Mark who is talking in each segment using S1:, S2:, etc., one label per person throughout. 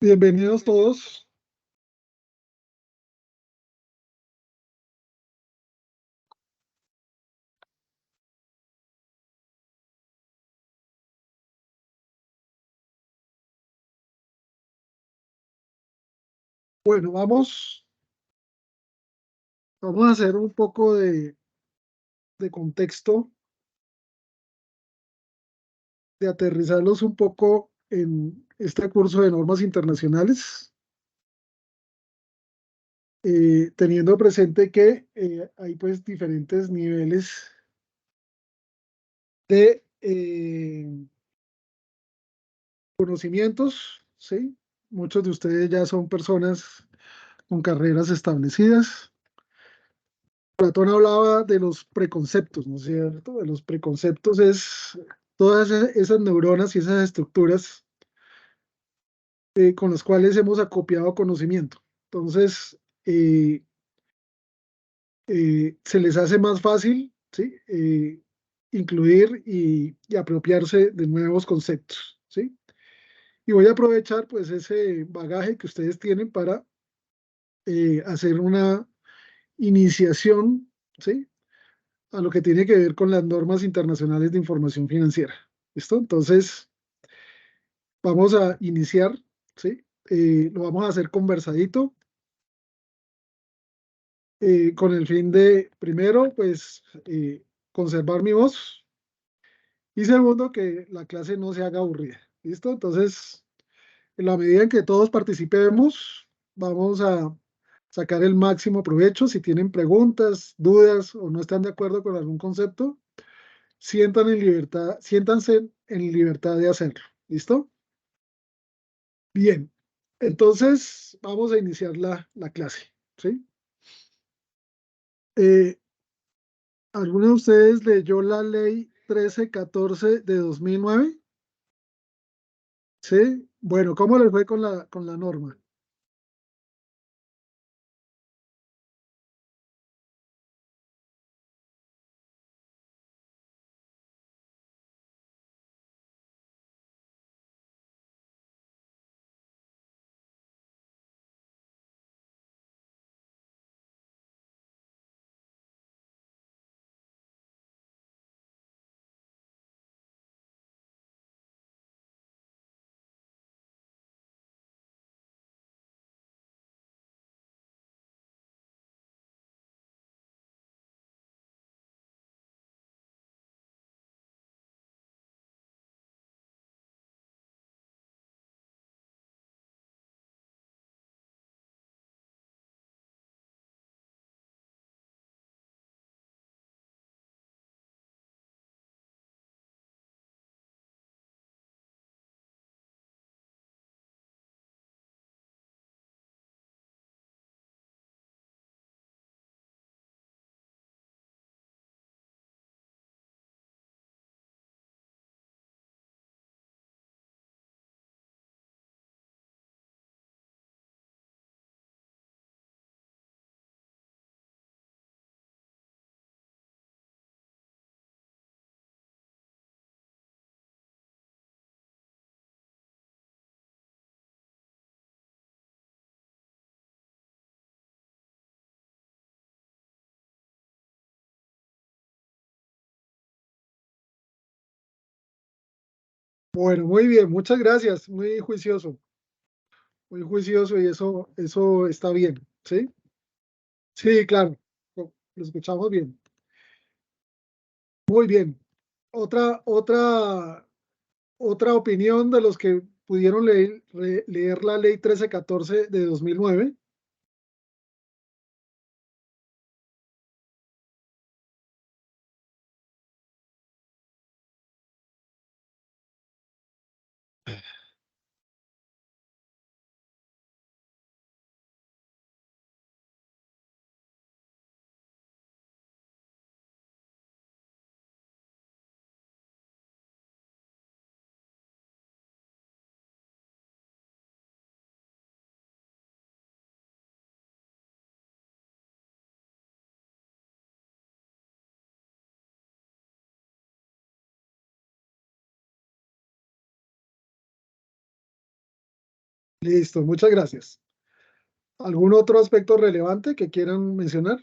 S1: Bienvenidos todos. Bueno, vamos a hacer un poco de contexto, de aterrizarlos un poco en este curso de normas internacionales, teniendo presente que hay pues diferentes niveles de conocimientos, ¿sí? Muchos de ustedes ya son personas con carreras establecidas. Platón hablaba de los preconceptos, ¿no es cierto? De los preconceptos es todas esas neuronas y esas estructuras con las cuales hemos acopiado conocimiento. Entonces, se les hace más fácil, ¿sí? Incluir y apropiarse de nuevos conceptos, ¿sí? Y voy a aprovechar pues ese bagaje que ustedes tienen para hacer una iniciación, ¿sí? A lo que tiene que ver con las normas internacionales de información financiera. ¿Listo? Entonces, vamos a iniciar, ¿sí? Lo vamos a hacer conversadito, con el fin de, primero, pues, conservar mi voz y segundo, que la clase no se haga aburrida. ¿Listo? Entonces, en la medida en que todos participemos, vamos a sacar el máximo provecho. Si tienen preguntas, dudas o no están de acuerdo con algún concepto, siéntanse en libertad de hacerlo. ¿Listo? Bien. Entonces, vamos a iniciar la clase. ¿Sí? Eh, ¿Alguno de ustedes leyó la ley 1314 de 2009? Sí. Bueno, ¿cómo les fue con la norma? Bueno, muy bien, muchas gracias. Muy juicioso y eso está bien. ¿Sí? Sí, claro. Lo escuchamos bien. Muy bien. Otra opinión de los que pudieron leer la ley 1314 de 2009. Listo, muchas gracias. ¿Algún otro aspecto relevante que quieran mencionar?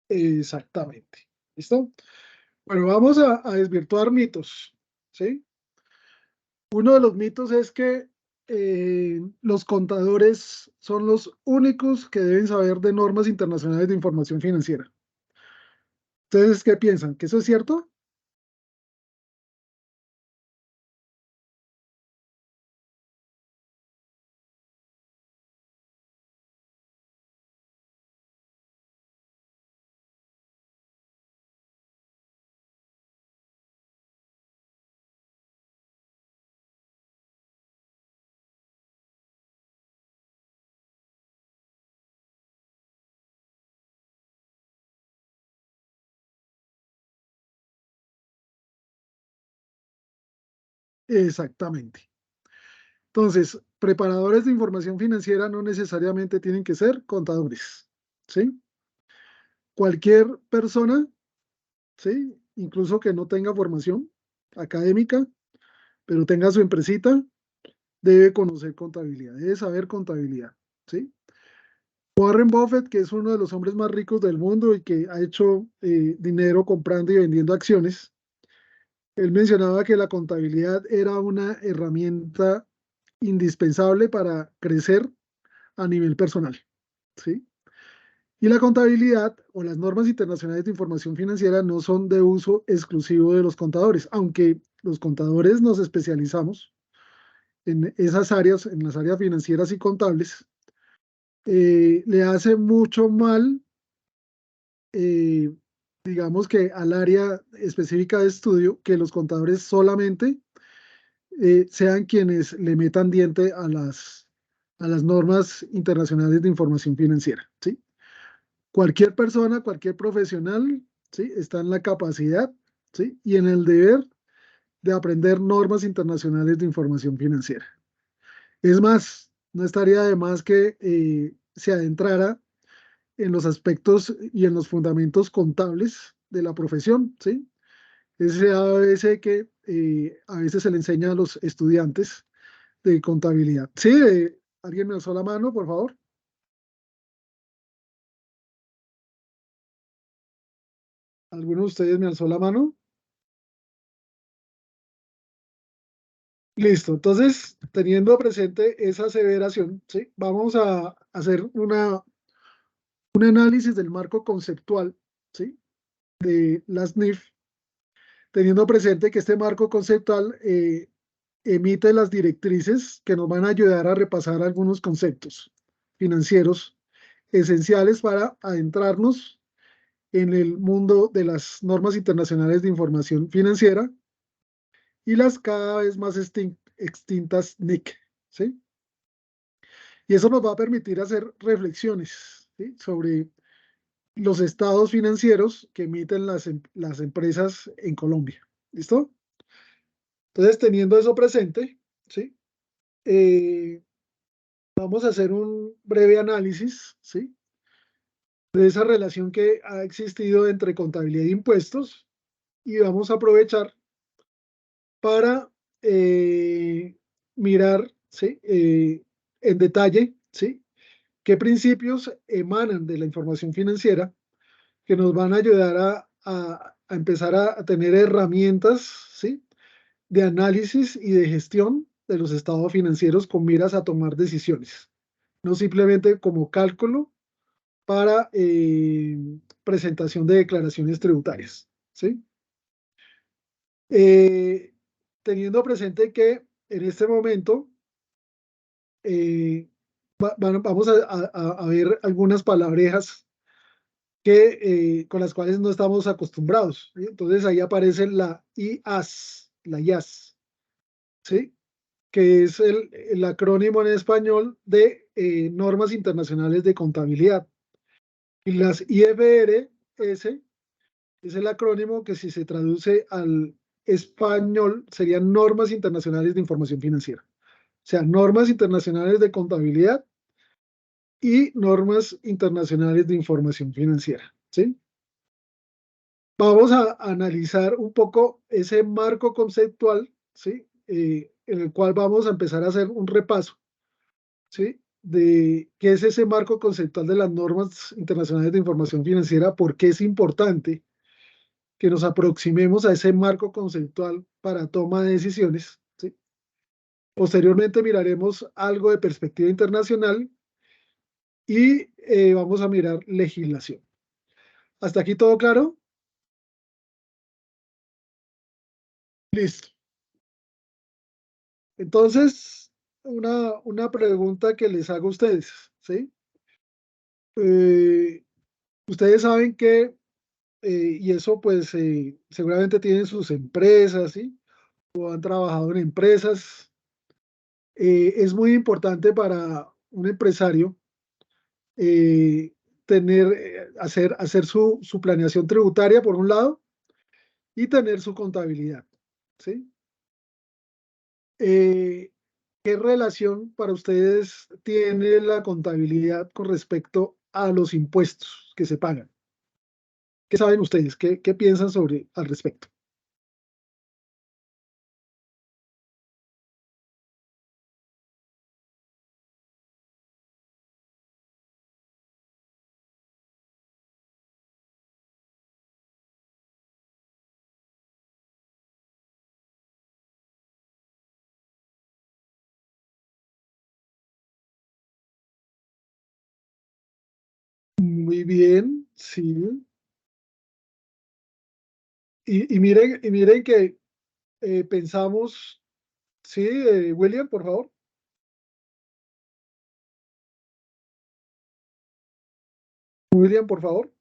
S1: Exactamente. ¿Listo? Bueno, vamos a desvirtuar mitos, ¿sí? Uno de los mitos es que los contadores son los únicos que deben saber de normas internacionales de información financiera. ¿Ustedes qué piensan? ¿Que eso es cierto? Exactamente. Entonces, preparadores de información financiera no necesariamente tienen que ser contadores, ¿sí? Cualquier persona, ¿sí? Incluso que no tenga formación académica, pero tenga su empresita, debe conocer contabilidad, debe saber contabilidad, ¿sí? Warren Buffett, que es uno de los hombres más ricos del mundo y que ha hecho dinero comprando y vendiendo acciones, él mencionaba que la contabilidad era una herramienta indispensable para crecer a nivel personal, ¿sí? Y la contabilidad o las normas internacionales de información financiera no son de uso exclusivo de los contadores, aunque los contadores nos especializamos en esas áreas, en las áreas financieras y contables, le hace mucho mal, eh, digamos que al área específica de estudio, que los contadores solamente sean quienes le metan diente a las normas internacionales de información financiera, ¿sí? Cualquier persona, cualquier profesional, ¿sí? Está en la capacidad, ¿sí? Y en el deber de aprender normas internacionales de información financiera. Es más, no estaría de más que se adentrara en los aspectos y en los fundamentos contables de la profesión, ¿sí? Ese ABC que a veces se le enseña a los estudiantes de contabilidad. Sí, ¿alguien me alzó la mano, por favor? ¿Alguno de ustedes me alzó la mano? Listo, entonces, teniendo presente esa aseveración, ¿sí? Vamos a hacer un análisis del marco conceptual, ¿sí? De las NIF, teniendo presente que este marco conceptual emite las directrices que nos van a ayudar a repasar algunos conceptos financieros esenciales para adentrarnos en el mundo de las normas internacionales de información financiera y las cada vez más extintas NIC, ¿sí? Y eso nos va a permitir hacer reflexiones, ¿sí? Sobre los estados financieros que emiten las empresas en Colombia. ¿Listo? Entonces, teniendo eso presente, ¿sí? Eh, vamos a hacer un breve análisis, ¿sí? De esa relación que ha existido entre contabilidad e impuestos y vamos a aprovechar para mirar, ¿sí? En detalle, ¿sí? Qué principios emanan de la información financiera que nos van a ayudar a empezar a tener herramientas, ¿sí? De análisis y de gestión de los estados financieros con miras a tomar decisiones, no simplemente como cálculo para presentación de declaraciones tributarias, ¿sí? Eh, teniendo presente que en este momento eh, vamos a ver algunas palabrejas con las cuales no estamos acostumbrados, ¿sí? Entonces ahí aparece la IAS, la IAS, ¿sí? Que es el acrónimo en español de Normas Internacionales de Contabilidad. Y las IFR NIS es el acrónimo que si se traduce al español serían Normas Internacionales de Información Financiera. O sea, normas internacionales de contabilidad y normas internacionales de información financiera, ¿sí? Vamos a analizar un poco ese marco conceptual, ¿sí? En el cual vamos a empezar a hacer un repaso, ¿sí? De qué es ese marco conceptual de las normas internacionales de información financiera, por qué es importante que nos aproximemos a ese marco conceptual para toma de decisiones, ¿sí? Posteriormente miraremos algo de perspectiva internacional y vamos a mirar legislación. ¿Hasta aquí todo claro? Listo. Entonces, una pregunta que les hago a ustedes, ¿sí? Eh, ustedes saben que, y eso pues seguramente tienen sus empresas, ¿sí? O han trabajado en empresas. Es muy importante para un empresario eh, hacer su planeación tributaria por un lado y tener su contabilidad, ¿sí? Eh, ¿Qué relación para ustedes tiene la contabilidad con respecto a los impuestos que se pagan? ¿Qué saben ustedes? ¿Qué piensan sobre al respecto? Muy bien, sí. Y miren que pensamos, sí, William, por favor. William, por favor.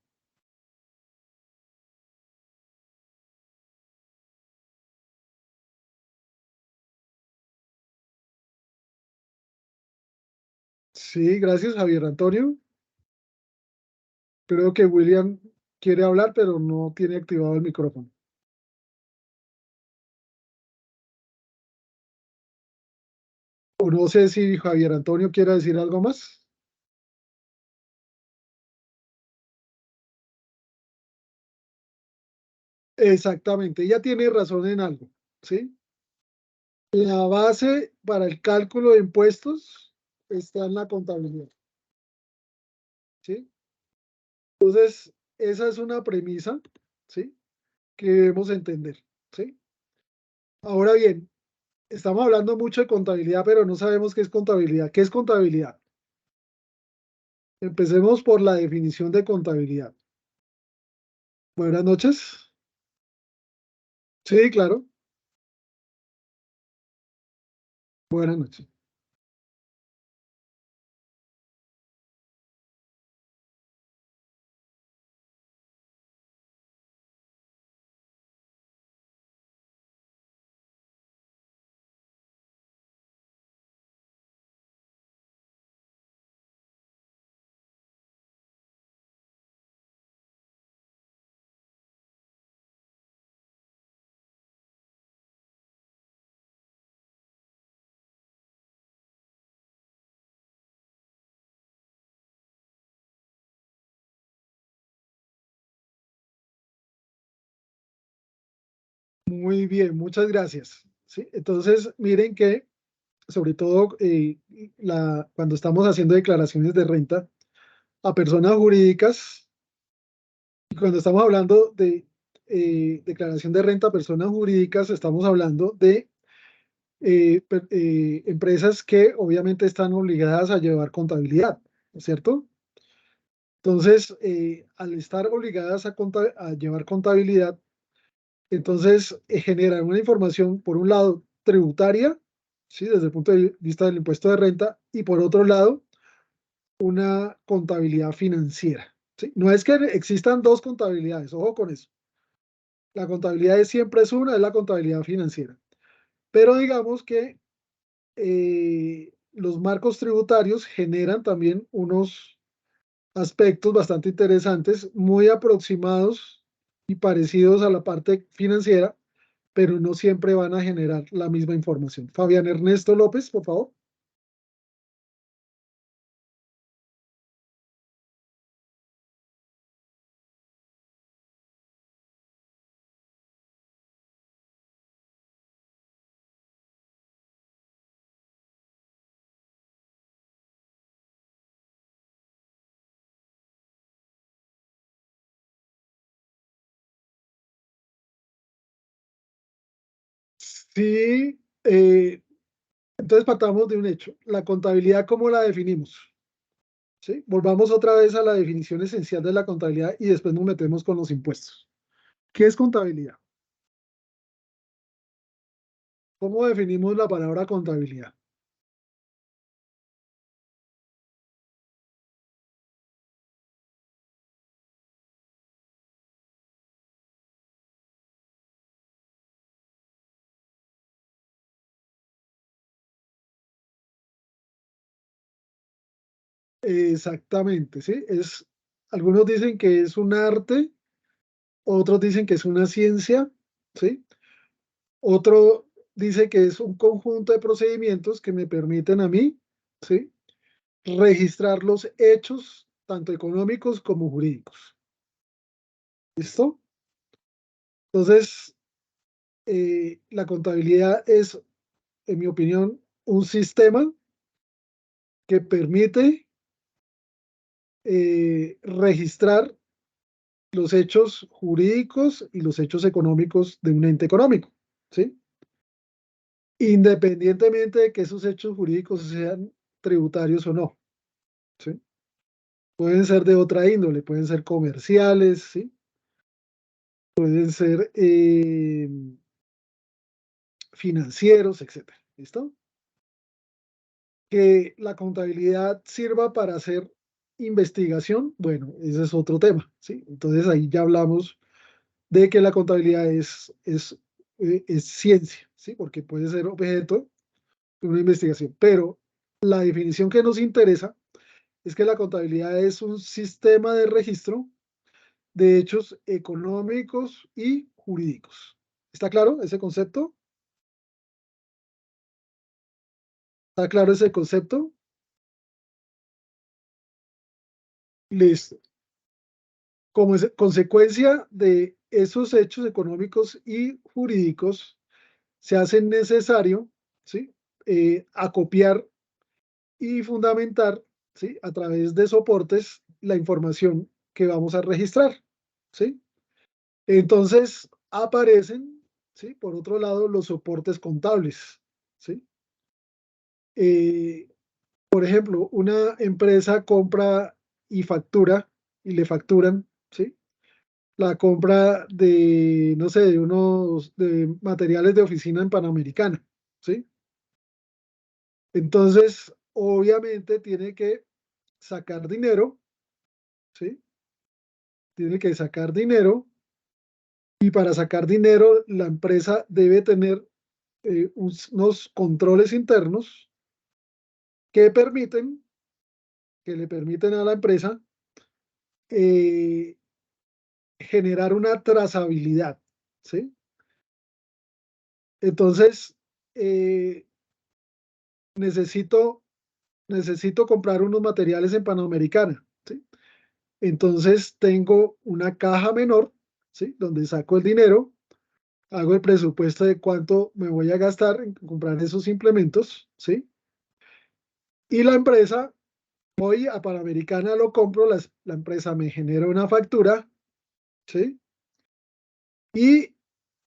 S1: Sí, gracias, Javier Antonio. Creo que William quiere hablar, pero no tiene activado el micrófono. O no sé si Javier Antonio quiere decir algo más. Exactamente, ella tiene razón en algo, ¿sí? La base para el cálculo de impuestos está en la contabilidad, ¿sí? Entonces, esa es una premisa, ¿sí? Que debemos entender, ¿sí? Ahora bien, estamos hablando mucho de contabilidad, pero no sabemos qué es contabilidad. ¿Qué es contabilidad? Empecemos por la definición de contabilidad. Buenas noches. Sí, claro. Buenas noches. Muy bien, muchas gracias. Sí, entonces, miren que sobre todo cuando estamos haciendo declaraciones de renta a personas jurídicas, y cuando estamos hablando de declaración de renta a personas jurídicas, estamos hablando de empresas que obviamente están obligadas a llevar contabilidad, ¿no es cierto? Entonces, al estar obligadas a llevar contabilidad, entonces generan una información, por un lado, tributaria, ¿sí? Desde el punto de vista del impuesto de renta, y por otro lado, una contabilidad financiera, ¿sí? No es que existan dos contabilidades, ojo con eso. La contabilidad siempre es una, es la contabilidad financiera. Pero digamos que los marcos tributarios generan también aspectos bastante interesantes, muy aproximados y parecidos a la parte financiera, pero no siempre van a generar la misma información. Fabián Ernesto López, por favor. Sí, entonces partamos de un hecho. La contabilidad, ¿cómo la definimos? ¿Sí? Volvamos otra vez a la definición esencial de la contabilidad y después nos metemos con los impuestos. ¿Qué es contabilidad? ¿Cómo definimos la palabra contabilidad? Exactamente, ¿sí? Algunos dicen que es un arte, otros dicen que es una ciencia, ¿sí? Otro dice que es un conjunto de procedimientos que me permiten a mí, ¿sí? Registrar los hechos, tanto económicos como jurídicos. ¿Listo? Entonces, la contabilidad es, en mi opinión, un sistema que permite registrar los hechos jurídicos y los hechos económicos de un ente económico, ¿sí? Independientemente de que esos hechos jurídicos sean tributarios o no, ¿sí? Pueden ser de otra índole, pueden ser comerciales, ¿sí? Pueden ser financieros, etcétera. ¿Listo? Que la contabilidad sirva para hacer investigación, bueno, ese es otro tema, ¿sí? Entonces ahí ya hablamos de que la contabilidad es ciencia, ¿sí? Porque puede ser objeto de una investigación, pero la definición que nos interesa es que la contabilidad es un sistema de registro de hechos económicos y jurídicos. ¿Está claro ese concepto? ¿Está claro ese concepto? Listo. Como es consecuencia de esos hechos económicos y jurídicos, se hace necesario, ¿sí? Acopiar y fundamentar, ¿sí? A través de soportes la información que vamos a registrar, ¿sí? Entonces aparecen, ¿sí? Por otro lado, los soportes contables, ¿sí? Eh, por ejemplo, una empresa compra y factura y le facturan, ¿sí? La compra de, no sé, de materiales de oficina en Panamericana, ¿sí? Entonces, obviamente tiene que sacar dinero, ¿sí? Tiene que sacar dinero y para sacar dinero la empresa debe tener unos controles internos que permiten, que le permiten a la empresa eh, generar una trazabilidad, ¿sí? Entonces, eh, necesito, necesito comprar unos materiales en Panamericana, ¿sí? Entonces, tengo una caja menor, ¿sí? Donde saco el dinero, hago el presupuesto de cuánto me voy a gastar en comprar esos implementos, ¿sí? Y la empresa, voy a Panamericana, lo compro, la empresa me genera una factura, ¿sí? Y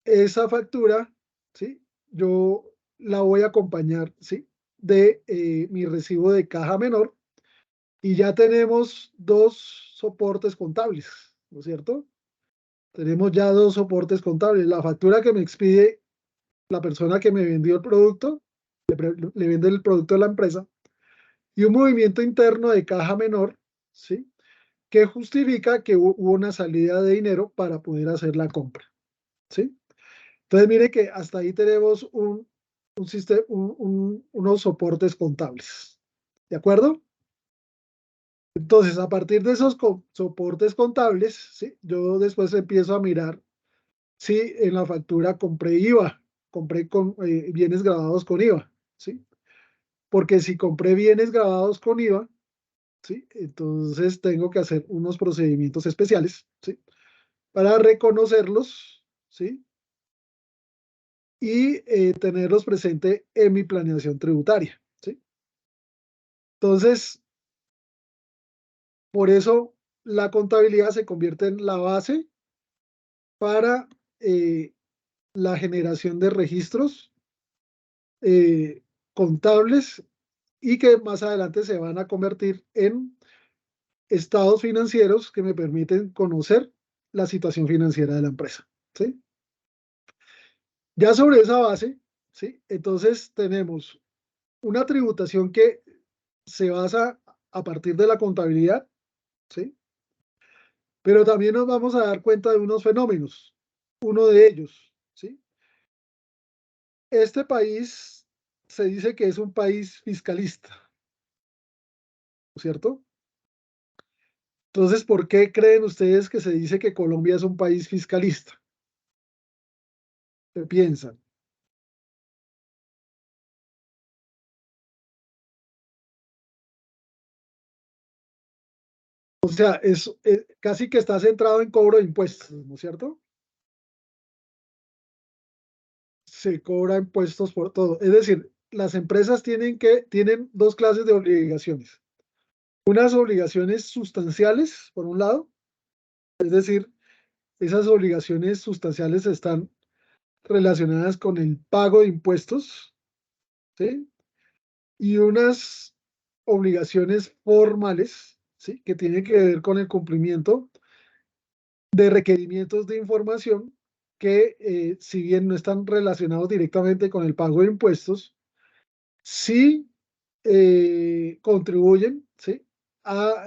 S1: esa factura, ¿sí? Yo la voy a acompañar, ¿sí? De mi recibo de caja menor y ya tenemos dos soportes contables, ¿no es cierto? Tenemos ya dos soportes contables. La factura que me expide la persona que me vendió el producto, le vende el producto a la empresa, y un movimiento interno de caja menor, ¿sí? Que justifica que hubo una salida de dinero para poder hacer la compra, ¿sí? Entonces, mire que hasta ahí tenemos un sistema, unos soportes contables. ¿De acuerdo? Entonces, a partir de esos soportes contables, ¿sí? Yo después empiezo a mirar si en la factura compré IVA, compré con, bienes grabados con IVA, ¿sí? Porque si compré bienes grabados con IVA, ¿sí? Entonces tengo que hacer unos procedimientos especiales, ¿sí? Para reconocerlos, ¿sí? Y tenerlos presente en mi planeación tributaria, ¿sí? Entonces, por eso la contabilidad se convierte en la base para la generación de registros contables y que más adelante se van a convertir en estados financieros que me permiten conocer la situación financiera de la empresa, ¿sí? Ya sobre esa base, ¿sí? Entonces tenemos una tributación que se basa a partir de la contabilidad, ¿sí? Pero también nos vamos a dar cuenta de unos fenómenos. Uno de ellos, ¿sí? Este país se dice que es un país fiscalista, ¿no es cierto? Entonces, ¿por qué creen ustedes que se dice que Colombia es un país fiscalista? ¿Qué piensan? O sea, es casi que está centrado en cobro de impuestos, ¿no es cierto? Se cobra impuestos por todo. Es decir, las empresas tienen dos clases de obligaciones. Unas obligaciones sustanciales, por un lado, es decir, esas obligaciones sustanciales están relacionadas con el pago de impuestos, ¿sí? Y unas obligaciones formales, ¿sí? Que tienen que ver con el cumplimiento de requerimientos de información que, si bien no están relacionados directamente con el pago de impuestos, sí contribuyen, ¿sí? A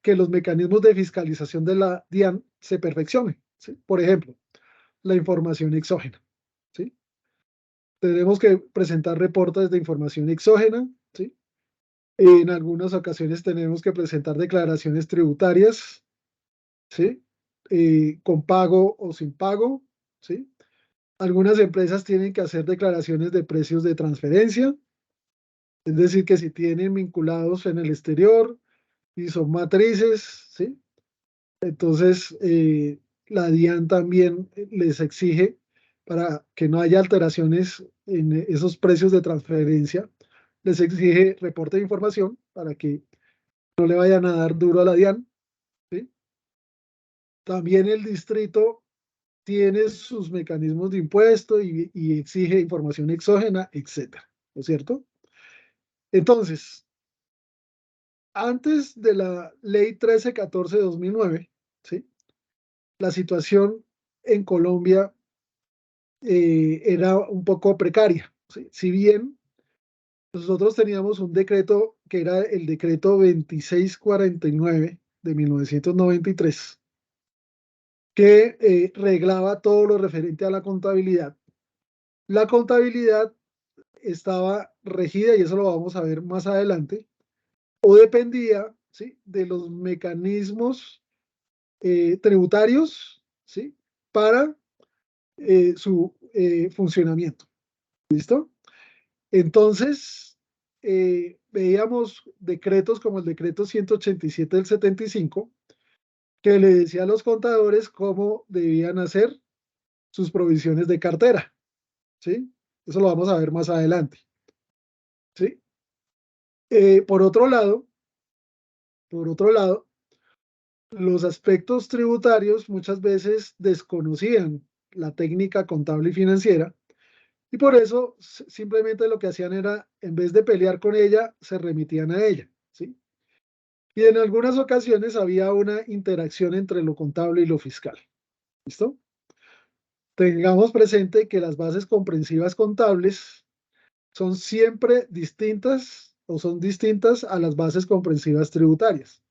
S1: que los mecanismos de fiscalización de la DIAN se perfeccionen, ¿sí? Por ejemplo, la información exógena, ¿sí? Tenemos que presentar reportes de información exógena, ¿sí? En algunas ocasiones tenemos que presentar declaraciones tributarias, ¿sí? Con pago o sin pago, ¿sí? Algunas empresas tienen que hacer declaraciones de precios de transferencia, es decir, que si tienen vinculados en el exterior y son matrices, ¿sí? Entonces, la DIAN también les exige para que no haya alteraciones en esos precios de transferencia, les exige reporte de información para que no le vayan a dar duro a la DIAN, ¿sí? También el distrito tiene sus mecanismos de impuesto y exige información exógena, etcétera, ¿no es cierto? Entonces, antes de la ley 1314 de 2009, ¿sí? La situación en Colombia era un poco precaria, ¿sí? Si bien nosotros teníamos un decreto que era el decreto 2649 de 1993, que reglaba todo lo referente a la contabilidad. La contabilidad estaba regida, y eso lo vamos a ver más adelante, o dependía, ¿sí? De los mecanismos tributarios, ¿sí? Para su funcionamiento. ¿Listo? Entonces, veíamos decretos como el decreto 187 del 75, que le decía a los contadores cómo debían hacer sus provisiones de cartera, ¿sí? Eso lo vamos a ver más adelante, ¿sí? Por otro lado, los aspectos tributarios muchas veces desconocían la técnica contable y financiera y por eso simplemente lo que hacían era, en vez de pelear con ella, se remitían a ella, ¿sí? Y en algunas ocasiones había una interacción entre lo contable y lo fiscal. ¿Listo? Tengamos presente que las bases comprensivas contables son siempre distintas o son distintas a las bases comprensivas tributarias.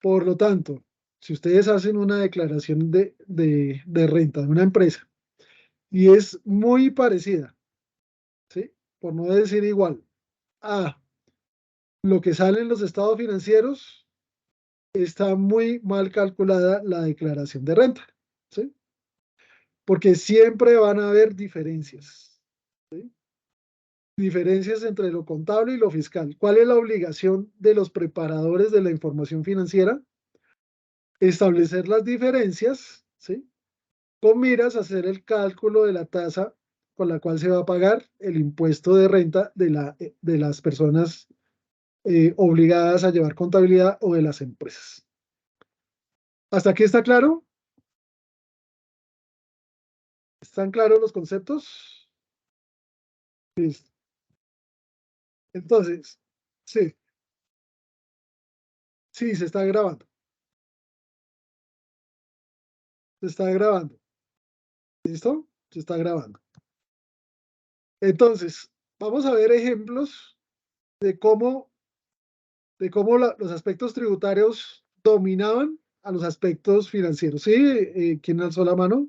S1: Por lo tanto, si ustedes hacen una declaración de renta de una empresa y es muy parecida, ¿sí? Por no decir igual, a lo que sale en los estados financieros, está muy mal calculada la declaración de renta, ¿sí? Porque siempre van a haber diferencias, ¿sí? Diferencias entre lo contable y lo fiscal. ¿Cuál es la obligación de los preparadores de la información financiera? Establecer las diferencias, ¿sí? Con miras a hacer el cálculo de la tasa con la cual se va a pagar el impuesto de renta de las personas obligadas a llevar contabilidad o de las empresas. ¿Hasta aquí está claro? ¿Están claros los conceptos? Listo. Entonces, sí, sí, se está grabando. Se está grabando. ¿Listo? Se está grabando. Entonces, vamos a ver ejemplos de cómo los aspectos tributarios dominaban a los aspectos financieros. ¿Sí? ¿Quién alzó la mano?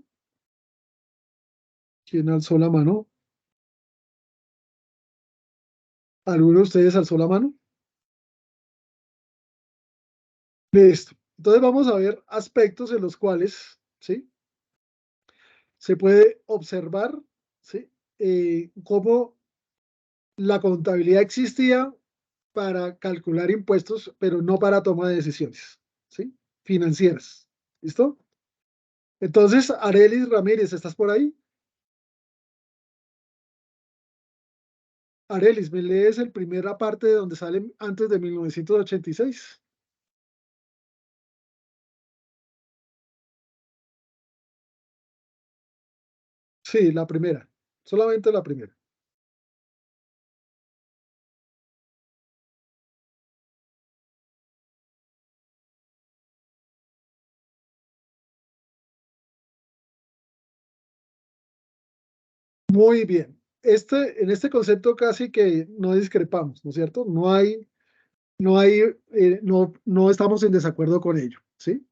S1: ¿Quién alzó la mano? ¿Alguno de ustedes alzó la mano? Listo. Entonces vamos a ver aspectos en los cuales, ¿sí? Se puede observar, ¿sí? Cómo la contabilidad existía para calcular impuestos, pero no para toma de decisiones, ¿sí? Financieras. ¿Listo? Entonces, Arelis Ramírez, ¿estás por ahí? Arelis, ¿me lees el primera parte de donde sale antes de 1986? Sí, la primera, solamente la primera. Muy bien. En este concepto casi que no discrepamos, ¿no es cierto? No estamos en desacuerdo con ello, ¿sí?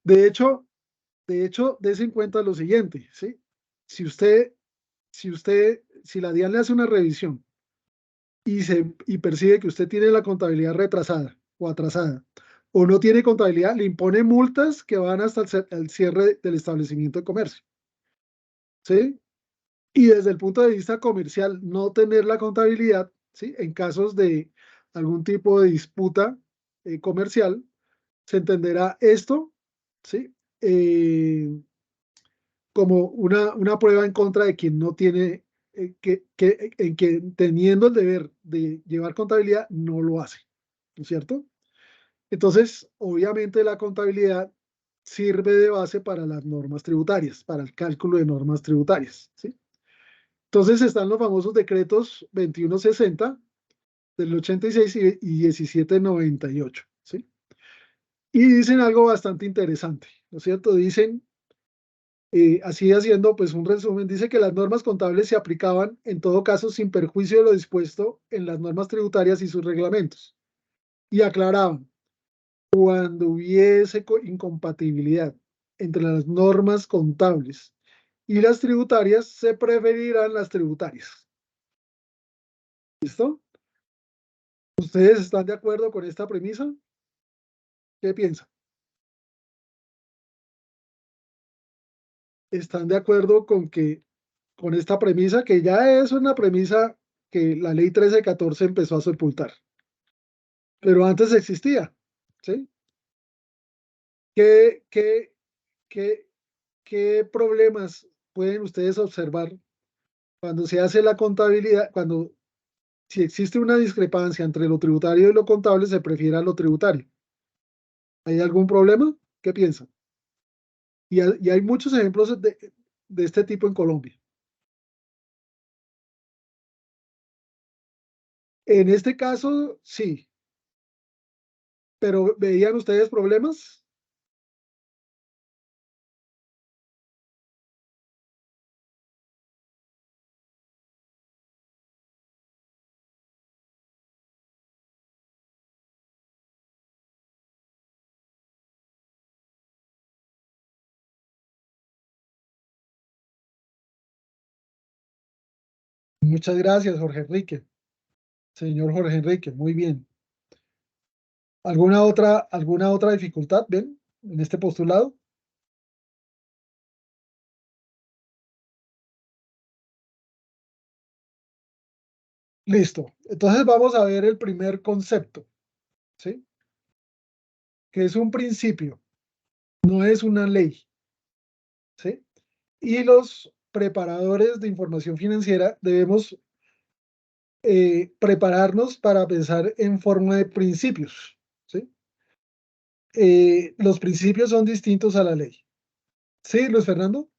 S1: De hecho, des en cuenta lo siguiente, ¿sí? Si usted, si la DIAN le hace una revisión y percibe que usted tiene la contabilidad retrasada o atrasada, o no tiene contabilidad, le impone multas que van hasta el cierre del establecimiento de comercio, ¿sí? Y desde el punto de vista comercial, no tener la contabilidad, ¿sí? En casos de algún tipo de disputa comercial, se entenderá esto, ¿sí? Como una prueba en contra de quien no tiene, en que teniendo el deber de llevar contabilidad, no lo hace, ¿no es cierto? Entonces, obviamente la contabilidad sirve de base para las normas tributarias, para el cálculo de normas tributarias, ¿sí? Entonces están los famosos decretos 2160 del 86 y 1798, ¿sí? Y dicen algo bastante interesante, ¿no es cierto? Dicen, así haciendo pues un resumen, dice que las normas contables se aplicaban en todo caso sin perjuicio de lo dispuesto en las normas tributarias y sus reglamentos. Y aclaraban, cuando hubiese incompatibilidad entre las normas contables y las tributarias, se preferirán las tributarias. ¿Listo? ¿Ustedes están de acuerdo con esta premisa? ¿Qué piensan? ¿Están de acuerdo con esta premisa, que ya es una premisa que la ley 1314 empezó a sepultar, pero antes existía, ¿sí? ¿Qué, qué, qué, qué problemas pueden ustedes observar cuando se hace la contabilidad, cuando si existe una discrepancia entre lo tributario y lo contable, se prefiere a lo tributario? ¿Hay algún problema? ¿Qué piensan? Y hay muchos ejemplos de este tipo en Colombia. En este caso, sí, pero ¿veían ustedes problemas? Muchas gracias, Jorge Enrique. Señor Jorge Enrique, muy bien. alguna otra dificultad, ven, en este postulado? Listo. Entonces vamos a ver el primer concepto, ¿sí? Que es un principio, no es una ley, ¿sí? Y los preparadores de información financiera debemos prepararnos para pensar en forma de principios, ¿sí? Los principios son distintos a la ley. ¿Sí, Luis Fernando?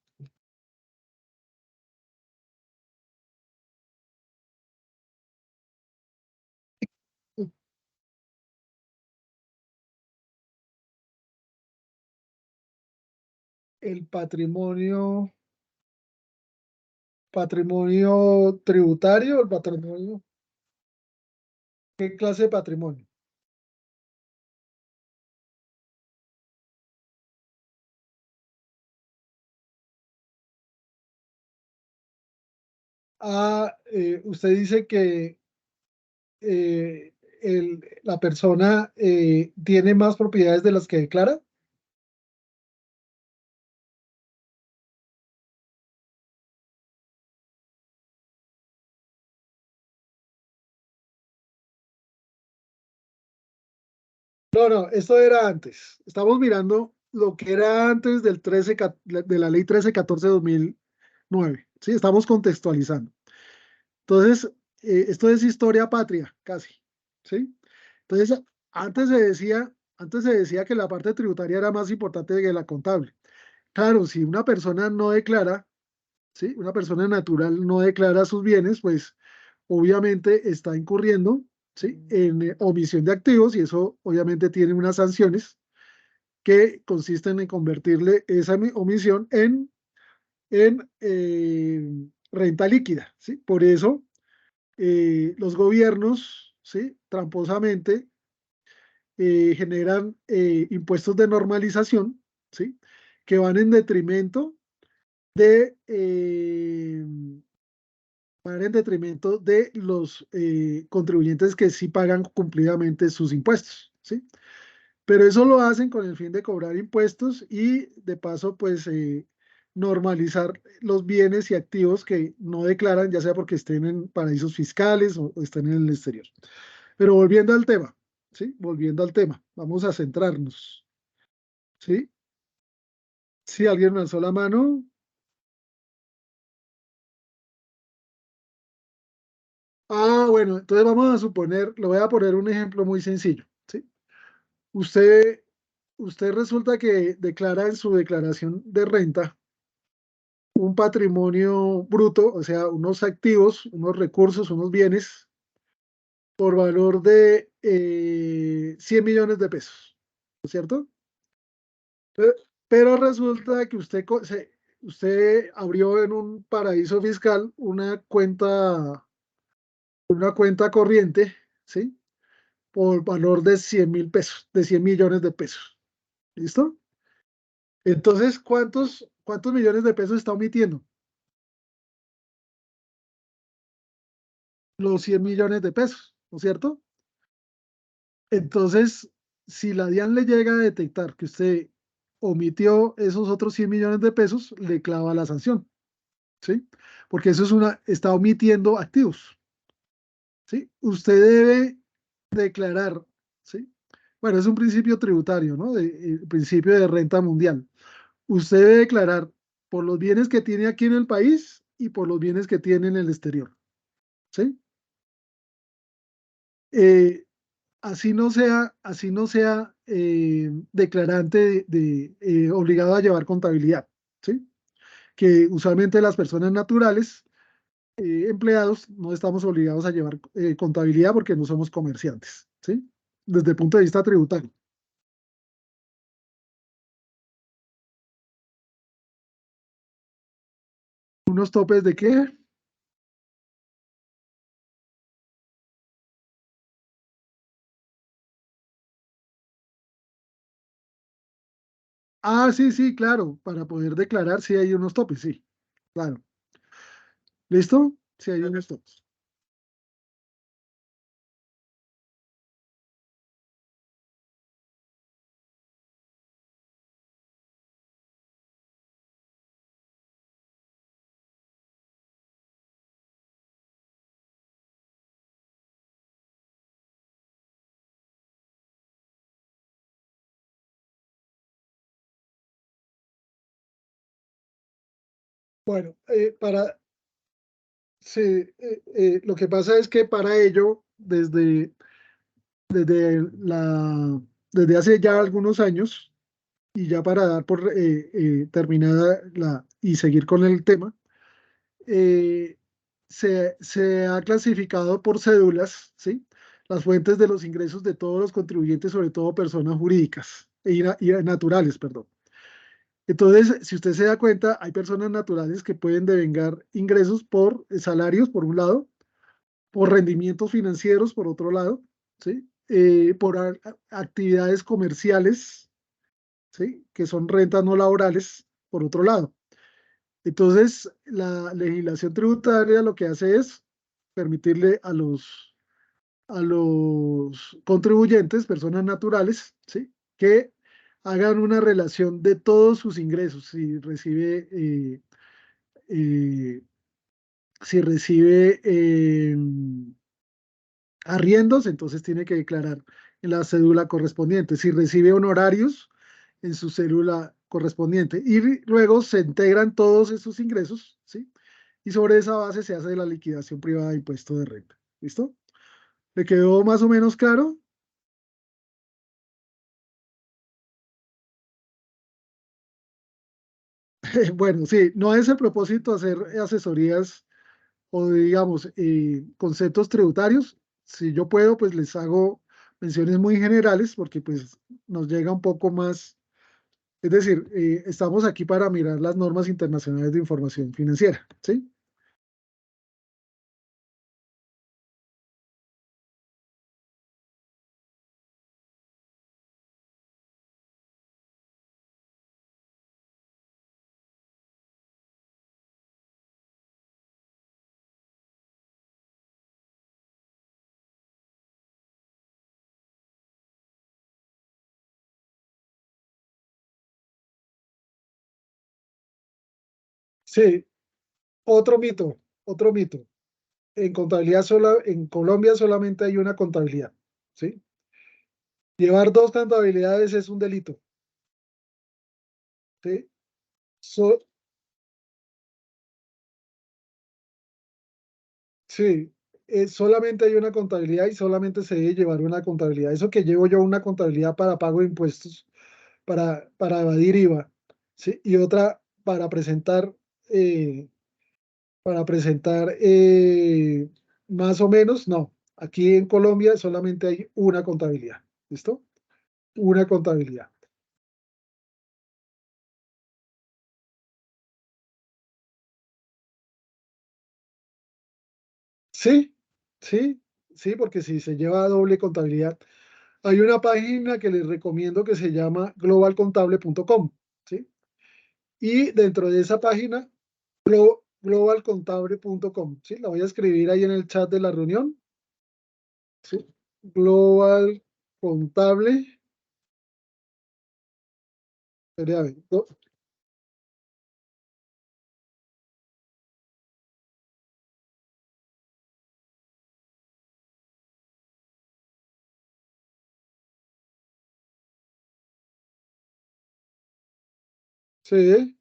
S1: El patrimonio tributario, el patrimonio, ¿qué clase de patrimonio? Usted dice que la persona tiene más propiedades de las que declara. No, no, esto era antes. Estamos mirando lo que era antes del 13, de la ley 1314/2009. Sí, estamos contextualizando. Entonces, esto es historia patria, casi. ¿Sí? Entonces, antes se decía que la parte tributaria era más importante que la contable. Claro, si una persona no declara, ¿sí? Una persona natural no declara sus bienes, pues obviamente está incurriendo, ¿sí? En omisión de activos y eso obviamente tiene unas sanciones que consisten en convertirle esa omisión en renta líquida, ¿sí? Por eso los gobiernos, ¿sí? Tramposamente generan impuestos de normalización, ¿sí? Que van en detrimento de van en detrimento de los contribuyentes que sí pagan cumplidamente sus impuestos, ¿sí? Pero eso lo hacen con el fin de cobrar impuestos y de paso, pues, normalizar los bienes y activos que no declaran, ya sea porque estén en paraísos fiscales o estén en el exterior. Pero volviendo al tema, ¿sí? Volviendo al tema, vamos a centrarnos, ¿sí? Si alguien me alzó la mano. Bueno, entonces vamos a suponer, le voy a poner un ejemplo muy sencillo, ¿sí? Usted, usted resulta que declara en su declaración de renta un patrimonio bruto, o sea, unos activos, unos recursos, unos bienes, por valor de 100 millones de pesos, ¿no es cierto? Pe- Pero resulta que usted abrió en un paraíso fiscal una cuenta corriente, ¿sí? Por valor de 100.000 pesos, de 100 millones de pesos. ¿Listo? Entonces, ¿cuántos millones de pesos está omitiendo? Los 100 millones de pesos, ¿no es cierto? Entonces, si la DIAN le llega a detectar que usted omitió esos otros 100 millones de pesos, le clava la sanción, ¿sí? Porque está omitiendo activos, ¿sí? Usted debe declarar, ¿sí? Bueno, es un principio tributario, ¿no? El principio de renta mundial. Usted debe declarar por los bienes que tiene aquí en el país y por los bienes que tiene en el exterior, ¿sí? Eh, así no sea declarante obligado a llevar contabilidad, ¿sí? Que usualmente las personas naturales, empleados, no estamos obligados a llevar contabilidad porque no somos comerciantes, ¿sí? Desde el punto de vista tributario. ¿Unos topes de qué? Sí, sí, claro, para poder declarar sí hay unos topes, sí, claro. ¿Listo? Sí hay unos topes. Bueno, sí, lo que pasa es que para ello, desde desde hace ya algunos años, y ya para dar por terminada y seguir con el tema, eh, se ha clasificado por cédulas, ¿sí? Las fuentes de los ingresos de todos los contribuyentes, sobre todo personas jurídicas y naturales, perdón. Entonces, si usted se da cuenta, hay personas naturales que pueden devengar ingresos por salarios, por un lado, por rendimientos financieros, por otro lado, ¿sí? Por actividades comerciales, ¿sí? Que son rentas no laborales, por otro lado. Entonces, la legislación tributaria lo que hace es permitirle a los contribuyentes, personas naturales, ¿sí? Que hagan una relación de todos sus ingresos. Eh, si recibe arriendos, entonces tiene que declarar en la cédula correspondiente. Si recibe honorarios, en su cédula correspondiente. Y luego se integran todos esos ingresos, ¿sí? Y sobre esa base se hace la liquidación privada de impuesto de renta. ¿Listo? ¿Le quedó más o menos claro? Bueno, sí, no es el propósito hacer asesorías o, digamos, conceptos tributarios. Si yo puedo, pues les hago menciones muy generales porque pues nos llega un poco más. Es decir, estamos aquí para mirar las normas internacionales de información financiera, ¿sí? Sí, otro mito. En contabilidad en Colombia solamente hay una contabilidad, ¿sí? Llevar dos contabilidades es un delito, ¿sí? So- sí, solamente hay una contabilidad y solamente se debe llevar una contabilidad. Eso que llevo yo una contabilidad para pago de impuestos, para evadir IVA, ¿sí? Y otra eh, para presentar más o menos, no. Aquí en Colombia solamente hay una contabilidad, ¿listo? Una contabilidad. Sí, sí, sí, porque si se lleva doble contabilidad. Hay una página que les recomiendo que se llama globalcontable.com, ¿sí? Y dentro de esa página, globalcontable.com, ¿sí? La voy a escribir ahí en el chat de la reunión, ¿sí? Global Contable, espere, a ver, sí,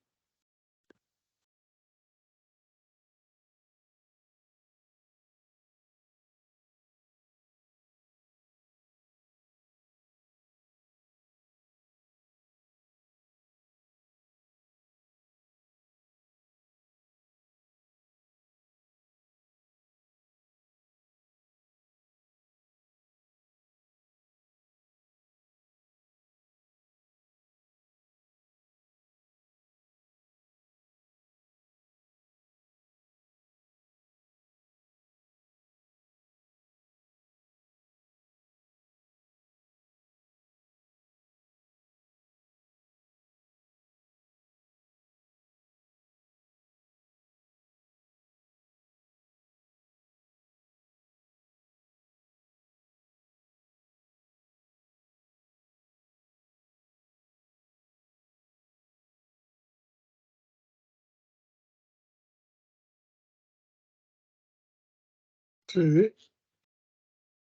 S1: sí,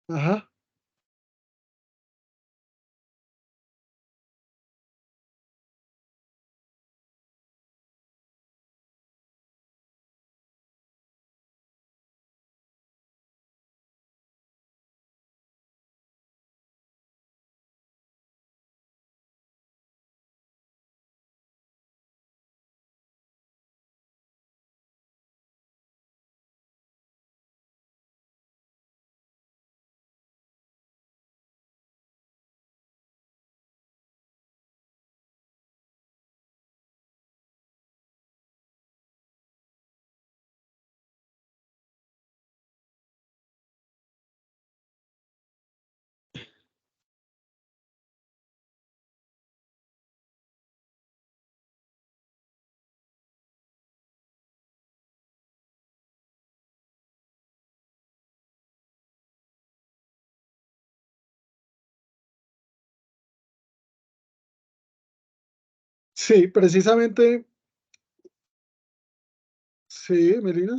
S1: ajá. Sí, precisamente, sí, Melina.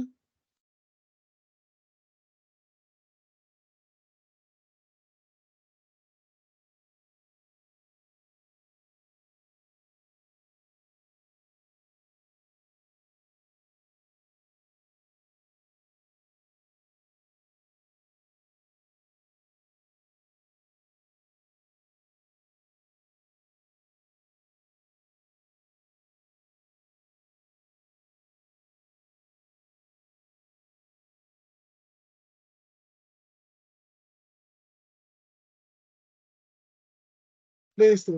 S1: Listo.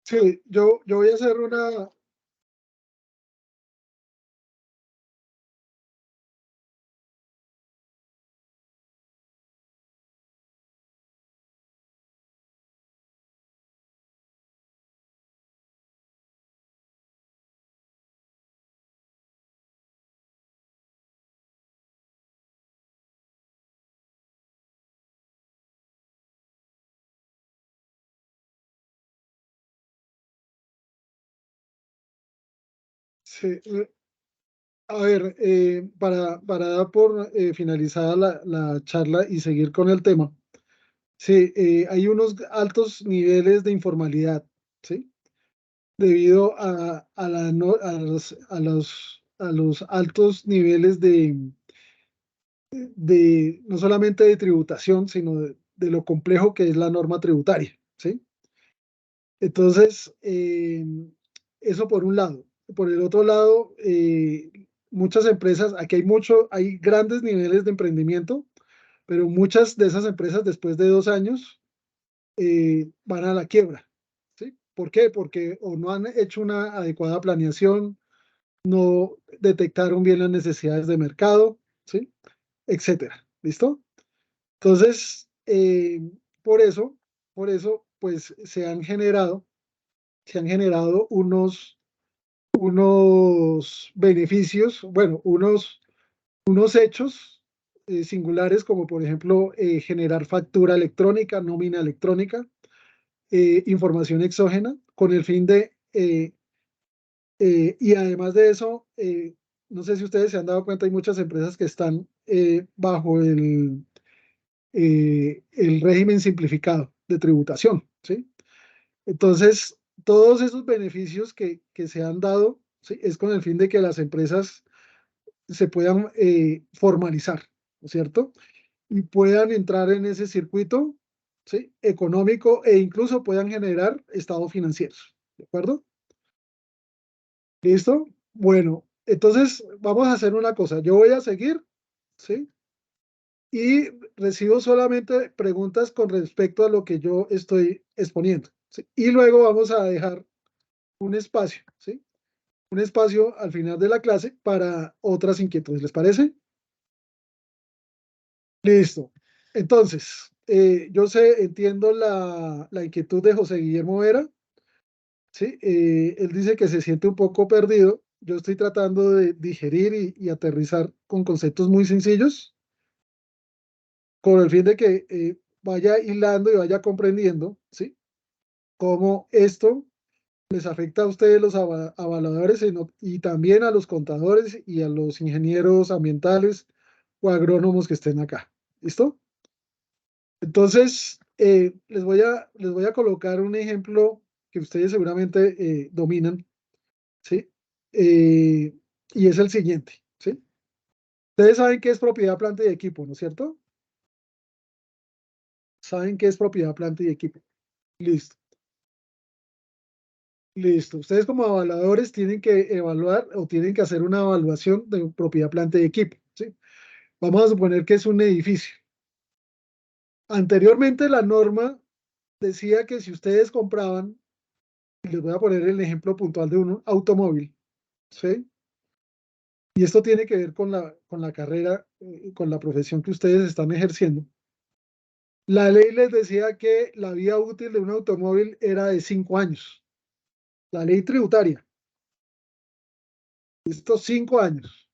S1: Sí, yo voy a hacer una, sí, a ver, para dar por finalizada la charla y seguir con el tema. Sí, hay unos altos niveles de informalidad, ¿sí? Debido a los altos niveles no solamente de tributación, sino de lo complejo que es la norma tributaria, ¿sí? Entonces, eso por un lado. Por el otro lado, muchas empresas, aquí hay grandes niveles de emprendimiento, pero muchas de esas empresas después de 2 años van a la quiebra, ¿sí? ¿Por qué? Porque o no han hecho una adecuada planeación, no detectaron bien las necesidades de mercado, ¿sí? Etcétera. ¿Listo? Entonces, por eso, por eso, pues se han generado unos beneficios, bueno, unos hechos singulares, como por ejemplo generar factura electrónica, nómina electrónica, información exógena, con el fin y además de eso, no sé si ustedes se han dado cuenta, hay muchas empresas que están bajo el régimen simplificado de tributación, ¿sí? Entonces, todos esos beneficios que se han dado, ¿sí? Es con el fin de que las empresas se puedan formalizar, ¿no es cierto? Y puedan entrar en ese circuito, ¿sí? Económico e incluso puedan generar estados financieros, ¿de acuerdo? ¿Listo? Bueno, entonces vamos a hacer una cosa. Yo voy a seguir, ¿sí? Y recibo solamente preguntas con respecto a lo que yo estoy exponiendo, ¿sí? Y luego vamos a dejar un espacio, ¿sí? Un espacio al final de la clase para otras inquietudes. ¿Les parece? Listo. Entonces, yo sé, entiendo la inquietud de José Guillermo Vera, ¿sí? Él dice que se siente un poco perdido. Yo estoy tratando de digerir y aterrizar con conceptos muy sencillos, con el fin de que vaya hilando y vaya comprendiendo, ¿sí? Cómo esto les afecta a ustedes los avaladores y también a los contadores y a los ingenieros ambientales o agrónomos que estén acá. ¿Listo? Entonces, les voy a colocar un ejemplo que ustedes seguramente dominan, ¿sí? Eh, y es el siguiente, ¿sí? Ustedes saben qué es propiedad, planta y equipo, ¿no es cierto? saben qué es propiedad, planta y equipo. Listo, listo. Ustedes como evaluadores tienen que evaluar o tienen que hacer una evaluación de propiedad, planta y equipo, ¿sí? Vamos a suponer que es un edificio. Anteriormente la norma decía que si ustedes compraban, y les voy a poner el ejemplo puntual de un automóvil, ¿sí? Y esto tiene que ver con la carrera, con la profesión que ustedes están ejerciendo. La ley les decía que la vida útil de un automóvil era de 5 años. La ley tributaria, estos 5 años.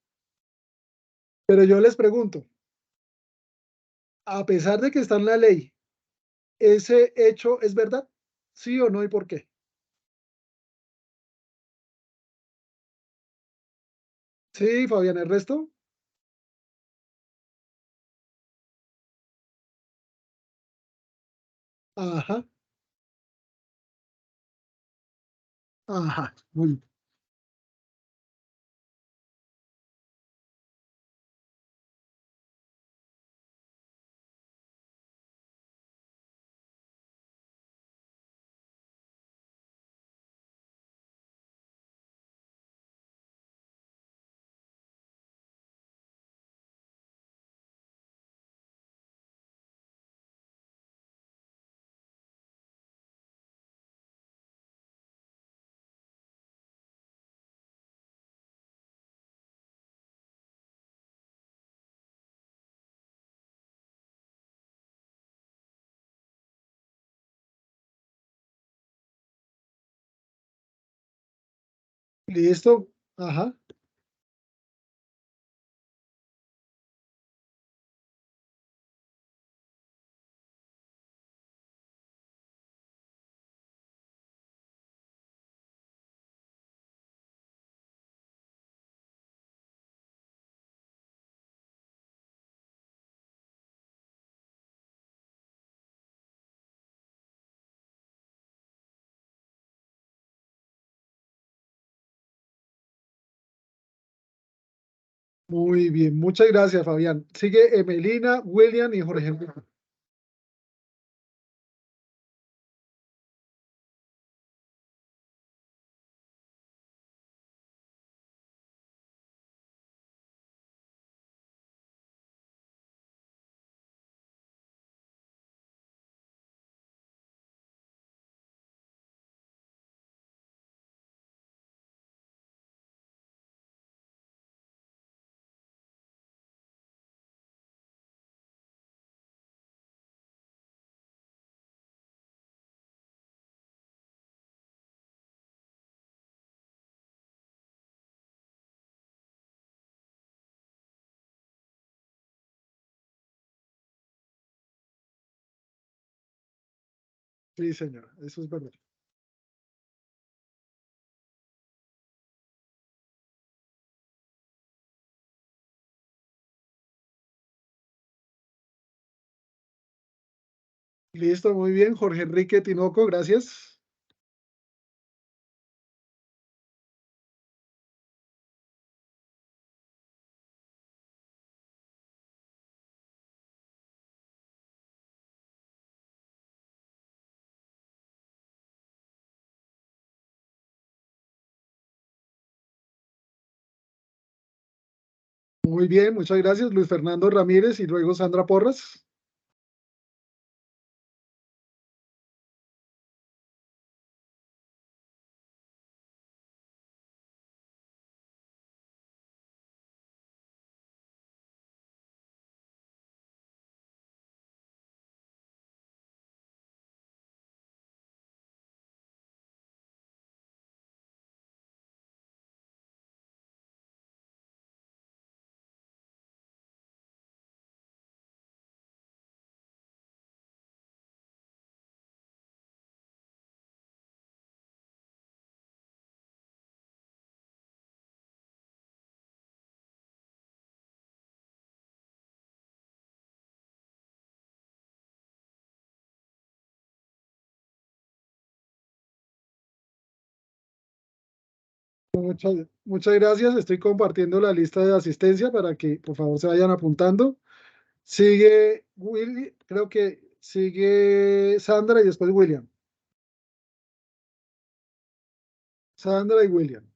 S1: Pero yo les pregunto, a pesar de que está en la ley, ¿ese hecho es verdad? ¿Sí o no y por qué? Sí, Fabián, el resto. Ajá, ajá, muy bien. Listo, ajá. Muy bien, muchas gracias, Fabián. Sigue Emelina, William y Jorge Enrique. Sí, señora, eso es verdad. Listo, muy bien. Jorge Enrique Tinoco, gracias. Muy bien, muchas gracias. Luis Fernando Ramírez y luego Sandra Porras. Muchas gracias. Estoy compartiendo la lista de asistencia para que por favor se vayan apuntando. Sigue Willy, creo que Sigue Sandra y después William. Sandra y William.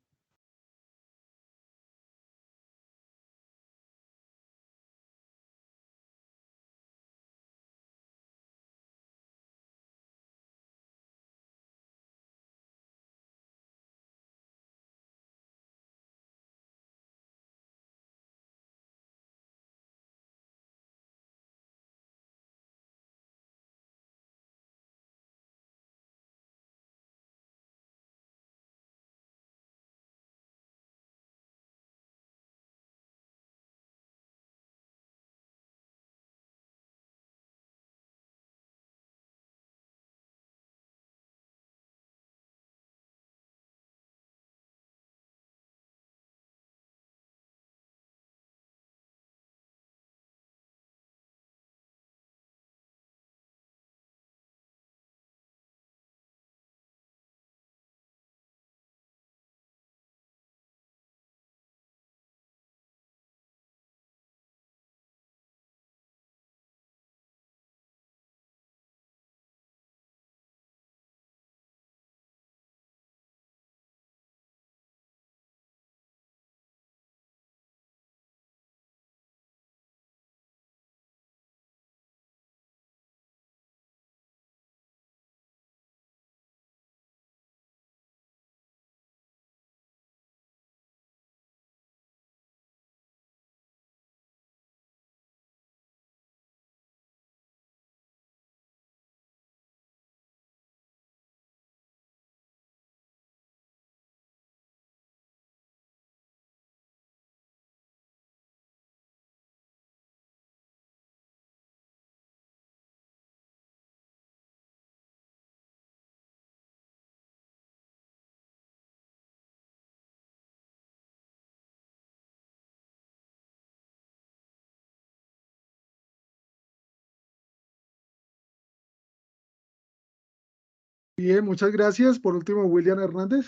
S1: Bien, muchas gracias. Por último, William Hernández.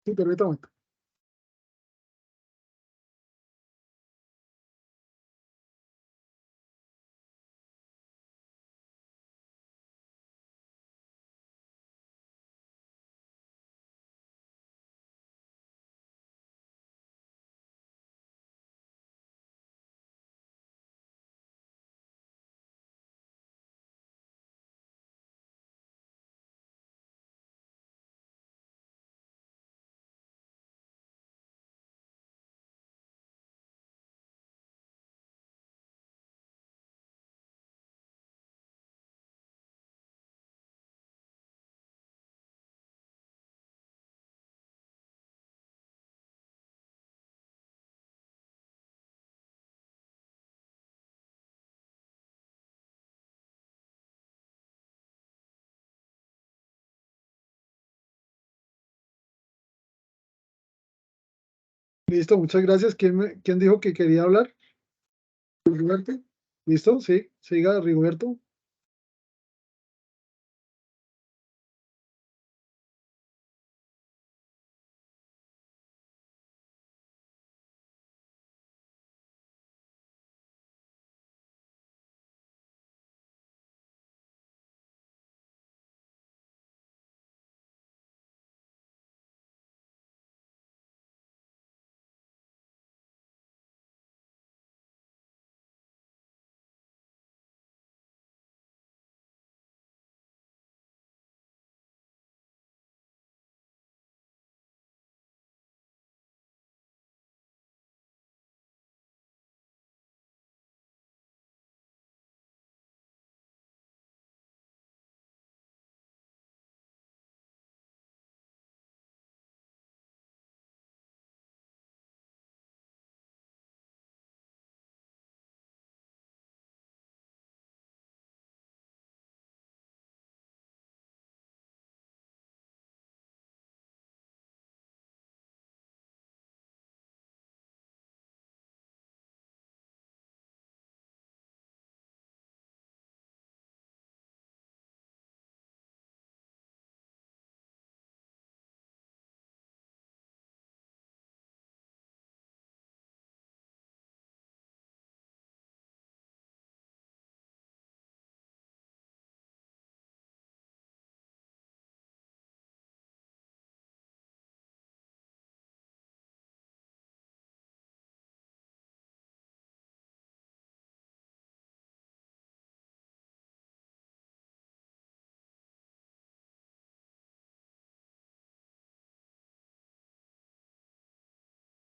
S1: Sí, permítame. Listo, muchas gracias. ¿Quién dijo que quería hablar? Rigoberto. ¿Listo? Sí, siga, Rigoberto.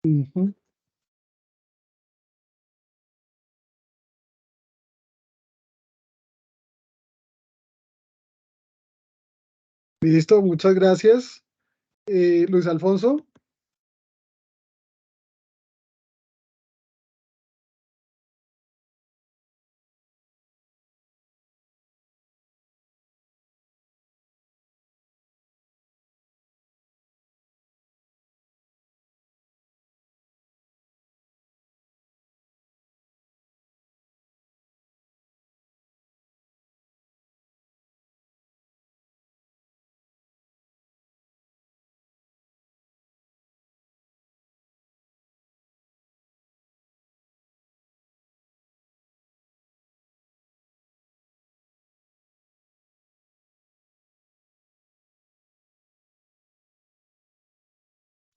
S1: Ujú. Listo, muchas gracias. Luis Alfonso,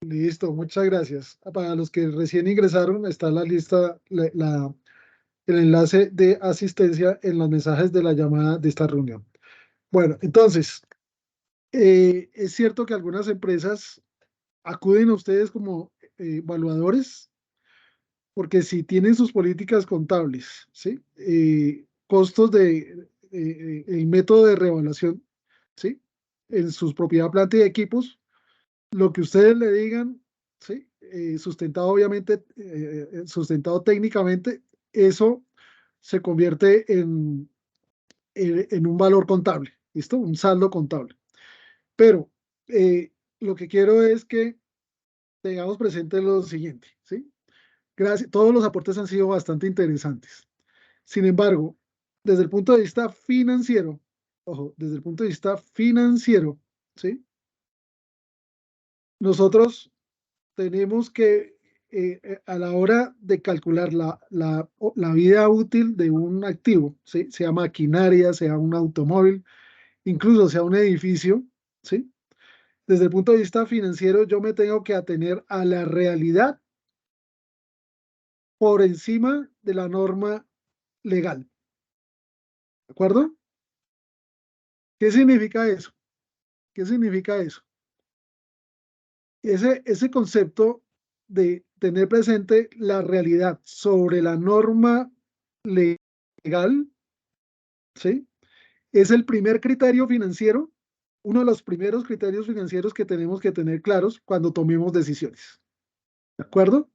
S1: listo, muchas gracias. Para los que recién ingresaron, está la lista, el enlace de asistencia en los mensajes de la llamada de esta reunión. Bueno, entonces, es cierto que algunas empresas acuden a ustedes como evaluadores, porque si tienen sus políticas contables, ¿sí? Costos el método de revaluación, ¿sí? En sus propiedad, planta y equipos, lo que ustedes le digan, ¿sí? Sustentado obviamente, sustentado técnicamente, eso se convierte en un valor contable, ¿listo? Un saldo contable. Pero lo que quiero es que tengamos presente lo siguiente, ¿sí? Gracias, todos los aportes han sido bastante interesantes. Sin embargo, desde el punto de vista financiero, ojo, desde el punto de vista financiero, ¿sí? Nosotros tenemos que, a la hora de calcular la vida útil de un activo, ¿sí? Sea maquinaria, sea un automóvil, incluso sea un edificio, ¿sí? Desde el punto de vista financiero, yo me tengo que atener a la realidad por encima de la norma legal, ¿de acuerdo? ¿Qué significa eso? ¿Qué significa eso? Ese concepto de tener presente la realidad sobre la norma legal, ¿sí? Es el primer criterio financiero, uno de los primeros criterios financieros que tenemos que tener claros cuando tomemos decisiones, ¿de acuerdo?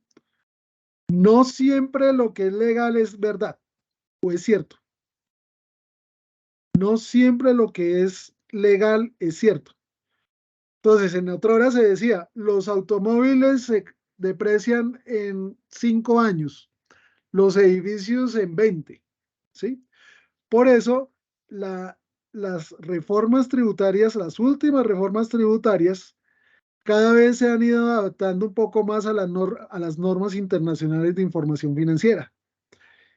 S1: No siempre lo que es legal es verdad o es cierto. No siempre lo que es legal es cierto. Entonces, en otra hora se decía, los automóviles se deprecian en 5 años, los edificios en 20, ¿sí? Por eso, la, las reformas tributarias, las últimas reformas tributarias, cada vez se han ido adaptando un poco más a las normas internacionales de información financiera.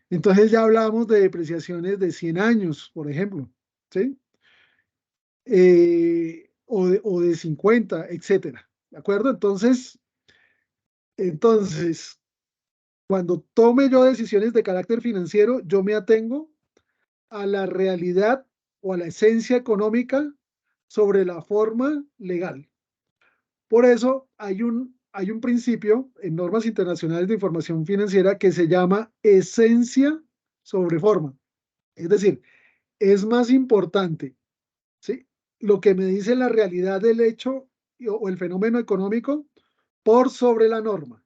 S1: Entonces ya hablamos de depreciaciones de 100 años, por ejemplo, ¿sí? O de 50, etcétera. ¿De acuerdo? Entonces, cuando tome yo decisiones de carácter financiero, yo me atengo a la realidad o a la esencia económica sobre la forma legal. Por eso hay un principio en normas internacionales de información financiera que se llama esencia sobre forma. Es decir, es más importante, ¿sí? Lo que me dice la realidad del hecho o el fenómeno económico por sobre la norma,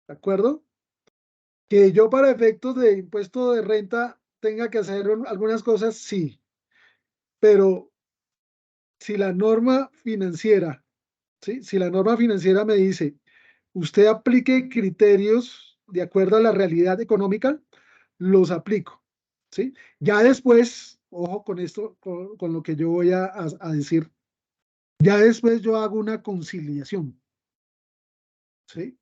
S1: ¿de acuerdo? Que yo para efectos de impuesto de renta tenga que hacer algunas cosas, sí, pero si la norma financiera, ¿sí? Si la norma financiera me dice, usted aplique criterios de acuerdo a la realidad económica, los aplico, ¿sí? Ya después, ojo con esto, con lo que yo voy a decir, ya después yo hago una conciliación, ¿sí?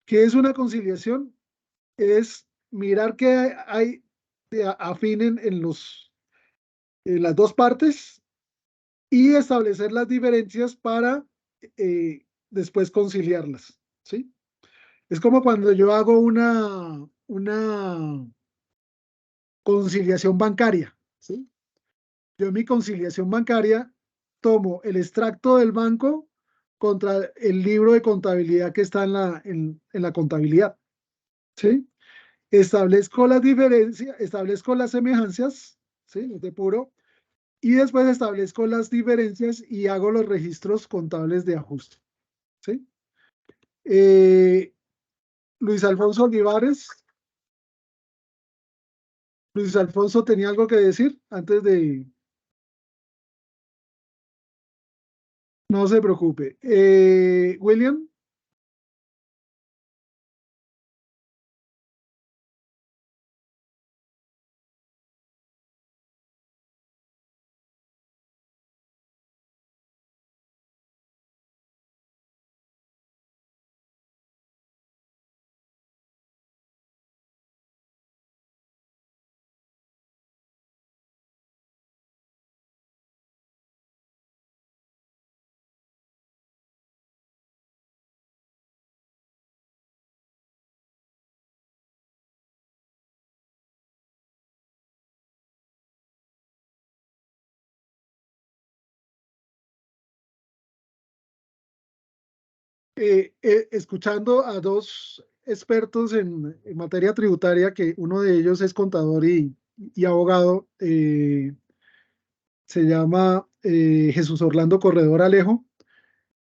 S1: ¿Qué es una conciliación? Es mirar qué hay de afín en las dos partes y establecer las diferencias para después conciliarlas, ¿sí? Es como cuando yo hago una conciliación bancaria, ¿sí? Yo en mi conciliación bancaria tomo el extracto del banco contra el libro de contabilidad que está en la contabilidad, ¿sí? Establezco las diferencias, establezco las semejanzas, ¿sí? Los depuro, y después establezco las diferencias y hago los registros contables de ajuste, ¿sí? Eh, Luis Alfonso Olivares, Luis Alfonso tenía algo que decir antes de... No se preocupe. William, escuchando a dos expertos en materia tributaria, que uno de ellos es contador y abogado, se llama Jesús Orlando Corredor Alejo,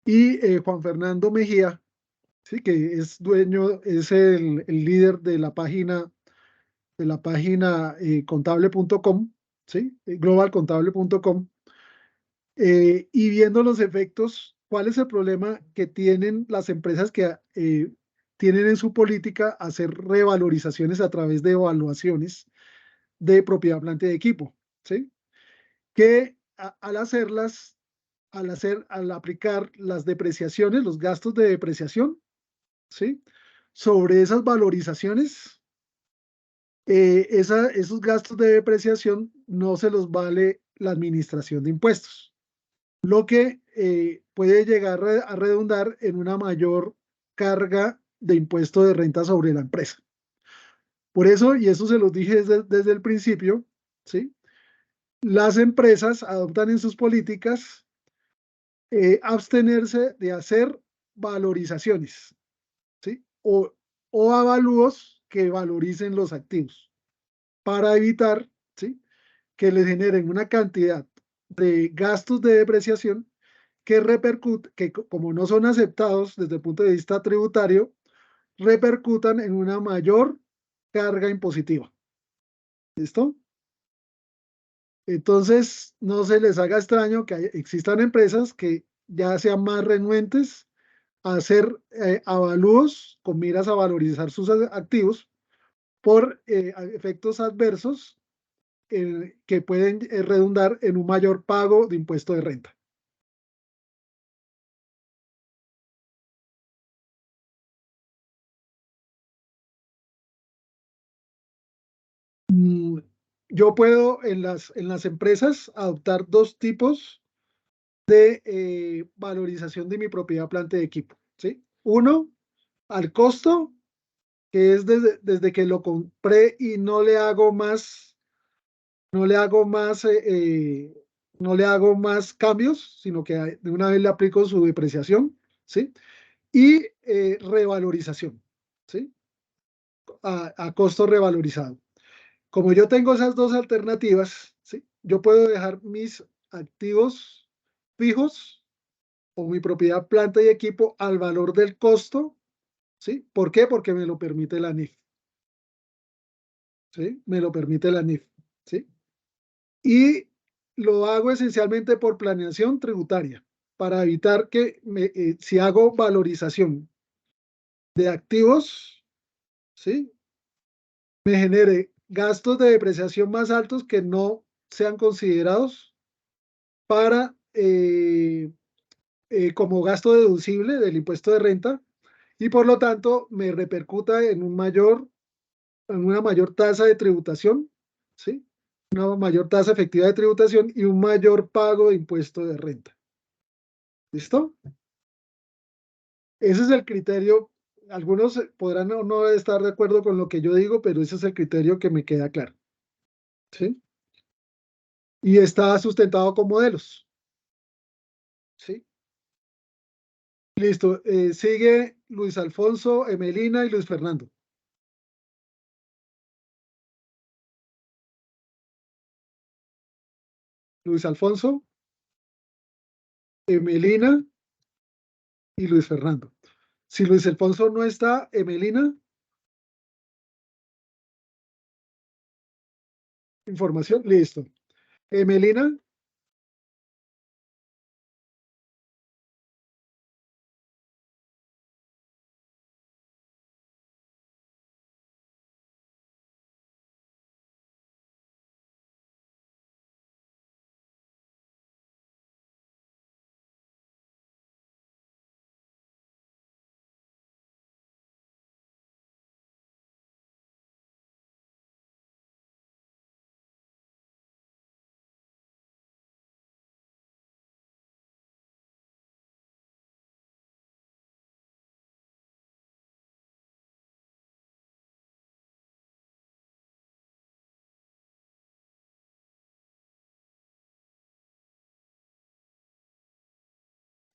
S1: y Juan Fernando Mejía, ¿sí? Que es dueño, es el líder de la página contable.com, ¿sí? Globalcontable.com, y viendo los efectos, ¿cuál es el problema que tienen las empresas que tienen en su política hacer revalorizaciones a través de evaluaciones de propiedad, planta y equipo? ¿Sí? Que al hacerlas, al aplicar las depreciaciones, los gastos de depreciación, ¿sí? Sobre esas valorizaciones, esos gastos de depreciación no se los vale la administración de impuestos, lo que puede llegar a redundar en una mayor carga de impuesto de renta sobre la empresa. Por eso, y eso se los dije desde el principio, ¿sí? Las empresas adoptan en sus políticas abstenerse de hacer valorizaciones, ¿sí? O avalúos que valoricen los activos para evitar, ¿sí? Que les generen una cantidad de gastos de depreciación que como no son aceptados desde el punto de vista tributario, repercutan en una mayor carga impositiva. ¿Listo? Entonces, no se les haga extraño que existan empresas que ya sean más renuentes a hacer avalúos con miras a valorizar sus activos por efectos adversos que pueden redundar en un mayor pago de impuesto de renta. Mm, Yo puedo en las empresas adoptar dos tipos de valorización de mi propiedad, planta de equipo, ¿sí? Uno, al costo, que es desde que lo compré y no le hago más, no le hago más, no le hago más cambios, sino que de una vez le aplico su depreciación, ¿sí? Y revalorización, ¿sí? A costo revalorizado. Como yo tengo esas dos alternativas, ¿sí? Yo puedo dejar mis activos fijos o mi propiedad, planta y equipo al valor del costo, ¿sí? ¿Por qué? Porque me lo permite la NIF, ¿sí? Me lo permite la NIF, ¿sí? Y lo hago esencialmente por planeación tributaria, para evitar que si hago valorización de activos, ¿sí? Me genere gastos de depreciación más altos que no sean considerados para como gasto deducible del impuesto de renta, y por lo tanto me repercuta en una mayor tasa de tributación, ¿sí? Una mayor tasa efectiva de tributación y un mayor pago de impuesto de renta. ¿Listo? Ese es el criterio. Algunos podrán o no estar de acuerdo con lo que yo digo, pero ese es el criterio que me queda claro, ¿sí? Y está sustentado con modelos, ¿sí? Listo. Sigue Luis Alfonso, Emelina y Luis Fernando. Luis Alfonso, Emelina y Luis Fernando. Si Luis Alfonso no está, Emelina, información, listo. Emelina,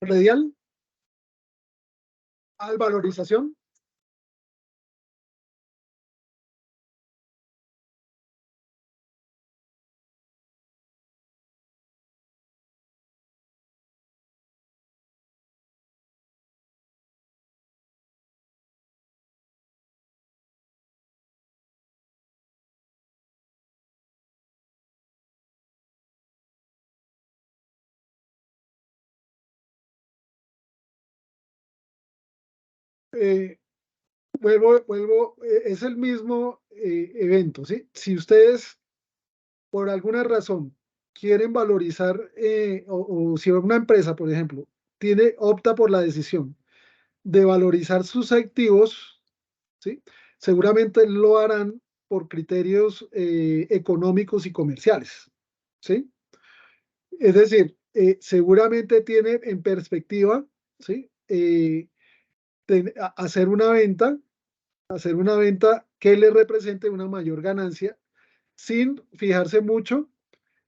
S1: radial, al valorización. Eh, es el mismo evento, ¿sí? Si ustedes por alguna razón quieren valorizar, o si una empresa, por ejemplo, opta por la decisión de valorizar sus activos, ¿sí? Seguramente lo harán por criterios económicos y comerciales, ¿sí? Es decir, seguramente tiene en perspectiva, ¿sí? Hacer hacer una venta que le represente una mayor ganancia sin fijarse mucho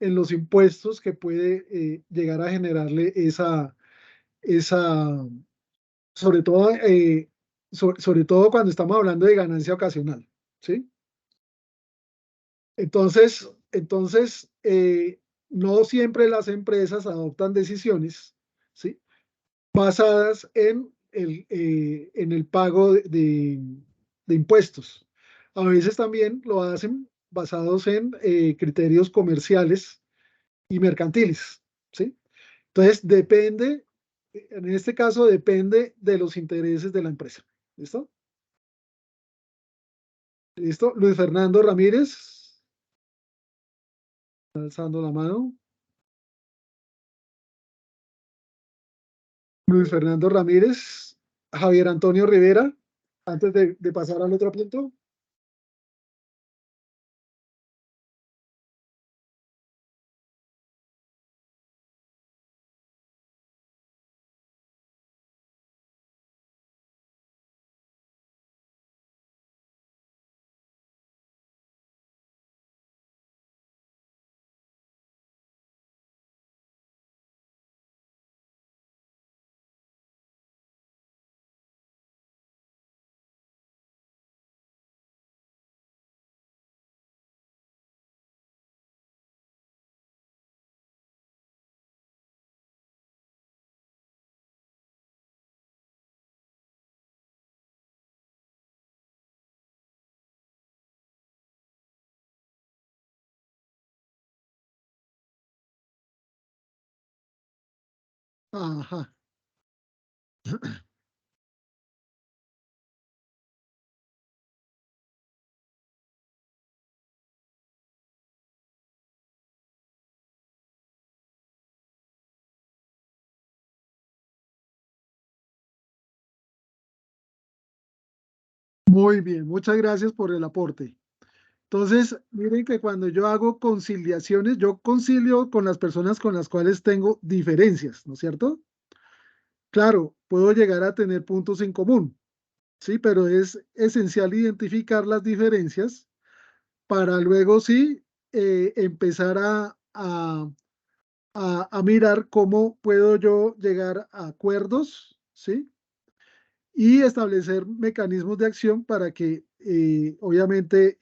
S1: en los impuestos que puede llegar a generarle esa sobre todo, sobre todo cuando estamos hablando de ganancia ocasional, ¿sí? Entonces, no siempre las empresas adoptan decisiones, ¿sí? Basadas en el pago de impuestos. A veces también lo hacen basados en criterios comerciales y mercantiles, ¿sí? Entonces, en este caso depende de los intereses de la empresa. ¿Listo? ¿Listo? Luis Fernando Ramírez, alzando la mano. Luis Fernando Ramírez, Javier Antonio Rivera, antes de pasar al otro punto. Ajá, muy bien, muchas gracias por el aporte. Entonces, miren que cuando yo hago conciliaciones, yo concilio con las personas con las cuales tengo diferencias, ¿no es cierto? Claro, puedo llegar a tener puntos en común, sí, pero es esencial identificar las diferencias para luego sí empezar a mirar cómo puedo yo llegar a acuerdos, ¿sí? Y establecer mecanismos de acción para que obviamente